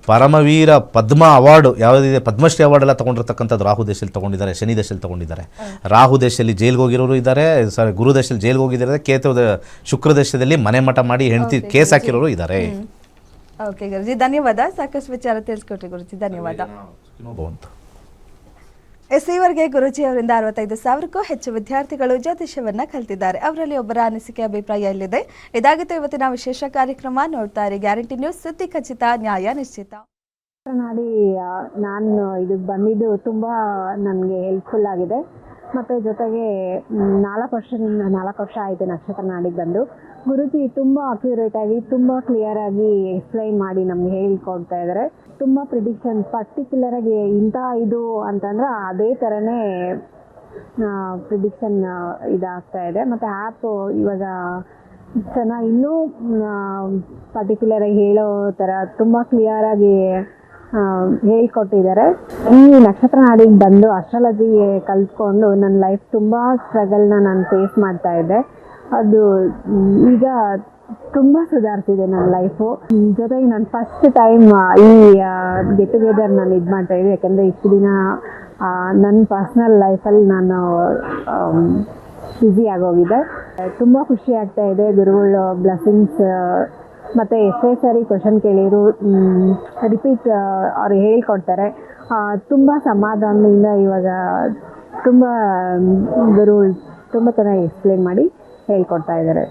ಪರಮವೀರ ಪದ್ಮ ಅವಾರ್ಡು ಯಾವುದಿದೆ, ಪದ್ಮಶ್ರೀ ಅವಾರ್ಡ್ ಎಲ್ಲ ತೊಗೊಂಡಿರ್ತಕ್ಕಂಥದ್ದು ರಾಹು ದೇಶದಲ್ಲಿ ತೊಗೊಂಡಿದ್ದಾರೆ, ಶನಿ ದೇಶದಲ್ಲಿ ತೊಗೊಂಡಿದ್ದಾರೆ. ರಾಹು ದೇಶದಲ್ಲಿ ಜೈಲ್ಗೆ ಹೋಗಿರೋರು ಇದ್ದಾರೆ, ಗುರು ದೇಶದಲ್ಲಿ ಜೈಲ್ಗೆ ಹೋಗಿದ್ದಾರೆ. ಕೇತು ಶುಕ್ರ ದೇಶದಲ್ಲಿ ಮನೆ ಮಠ ಮಾಡಿ ಹೆಂಡತಿ ಕೇಸ್ ಹಾಕಿರೋರು ಇದ್ದಾರೆ. ಓಕೆ ಗುರುಜಿ, ಧನ್ಯವಾದ. ಸಾಕಷ್ಟು ವಿಚಾರ ತಿಳಿಸ್ಕೊಟ್ರಿ ಗುರುಜಿ, ಧನ್ಯವಾದ. ಈವರೆಗೆ ಗುರುಜಿ ಅವರಿಂದ 65,000ಕ್ಕೂ ಹೆಚ್ಚು ವಿದ್ಯಾರ್ಥಿಗಳು ಜ್ಯೋತಿಷ್ಯವನ್ನ ಕಲಿತಿದ್ದಾರೆ. ಅವರಲ್ಲಿ ಒಬ್ಬರ ಅನಿಸಿಕೆ, ಅಭಿಪ್ರಾಯ ಇಲ್ಲಿದೆ. ಇದಾಗಿತ್ತು ಇವತ್ತಿನ ವಿಶೇಷ ಕಾರ್ಯಕ್ರಮ. ನೋಡ್ತಾ ಇರಿ ಗ್ಯಾರಂಟಿ ನ್ಯೂಸ್, ಸುದ್ದಿ ಖಚಿತ, ನ್ಯಾಯ ನಿಶ್ಚಿತ. ಮಾಡಿ ನಾನು ಇದಕ್ಕೆ ಬಂದಿದ್ದು ತುಂಬ ನನಗೆ ಹೆಲ್ಪ್ಫುಲ್ ಆಗಿದೆ. ಮತ್ತು ಜೊತೆಗೆ 4 ವರ್ಷ ಆಯಿತು ನಕ್ಷತ್ರ ನಾಡಿಗೆ ಬಂದು. ಗುರುಜಿ ತುಂಬ ಅಕ್ಯುರೇಟಾಗಿ, ತುಂಬ ಕ್ಲಿಯರಾಗಿ ಎಕ್ಸ್ಪ್ಲೈನ್ ಮಾಡಿ ನಮ್ಗೆ ಹೇಳಿಕೊಡ್ತಾ ಇದ್ದಾರೆ. ತುಂಬ ಪ್ರಿಡಿಕ್ಷನ್ ಪರ್ಟಿಕ್ಯುಲರಾಗಿ ಇಂಥ ಇದು ಅಂತಂದ್ರೆ ಅದೇ ಥರನೇ ಪ್ರಿಡಿಕ್ಷನ್ ಇದಾಗ್ತಾ ಇದೆ. ಮತ್ತು ಆ್ಯಪು ಇವಾಗ ಚೆನ್ನಾಗಿ ಇನ್ನೂ ಪರ್ಟಿಕ್ಯುಲರಾಗಿ ಹೇಳೋ ಥರ ತುಂಬ ಕ್ಲಿಯರಾಗಿ ಹೇಳ್ಕೊಟ್ಟಿದ್ದಾರೆ. ಈ ನಕ್ಷತ್ರ ನಾಡಿಗೆ ಬಂದು ಅಸ್ಟ್ರಾಲಜಿ ಕಲ್ತ್ಕೊಂಡು ನನ್ನ ಲೈಫ್ ತುಂಬ ಸ್ಟ್ರಗಲ್ನ ನಾನು ಫೇಸ್ ಮಾಡ್ತಾ ಇದ್ದೆ. ಅದು ಈಗ ತುಂಬ ಸುಧಾರಿಸಿದೆ ನನ್ನ ಲೈಫು. ಜೊತೆಗೆ ನಾನು ಫಸ್ಟ್ ಟೈಮ್ ಈ ಗೆಟ್ ಟುಗೆದರ್ ನಾನು ಇದು ಮಾಡ್ತಾ ಇದ್ದೆ. ಯಾಕಂದರೆ ಇಷ್ಟು ದಿನ ನನ್ನ ಪರ್ಸ್ನಲ್ ಲೈಫಲ್ಲಿ ನಾನು ಬ್ಯುಸಿ ಆಗೋಗಿದೆ. ತುಂಬ ಖುಷಿ ಆಗ್ತಾ ಇದೆ. ಗುರುಗಳು ಬ್ಲೆಸ್ಸಿಂಗ್ಸ್ ಮತ್ತು ಎಷ್ಟೇ ಸಾರಿ ಕ್ವಶನ್ ಕೇಳಿದ್ರು ರಿಪೀಟ್ ಅವ್ರು ಹೇಳ್ಕೊಡ್ತಾರೆ. ತುಂಬ ಸಮಾಧಾನದಿಂದ ಇವಾಗ ತುಂಬ ಗುರುಗಳು ತುಂಬ ಚೆನ್ನಾಗಿ ಎಕ್ಸ್ಪ್ಲೇನ್ ಮಾಡಿ ಹೇಳ್ಕೊಡ್ತಾ ಇದ್ದಾರೆ.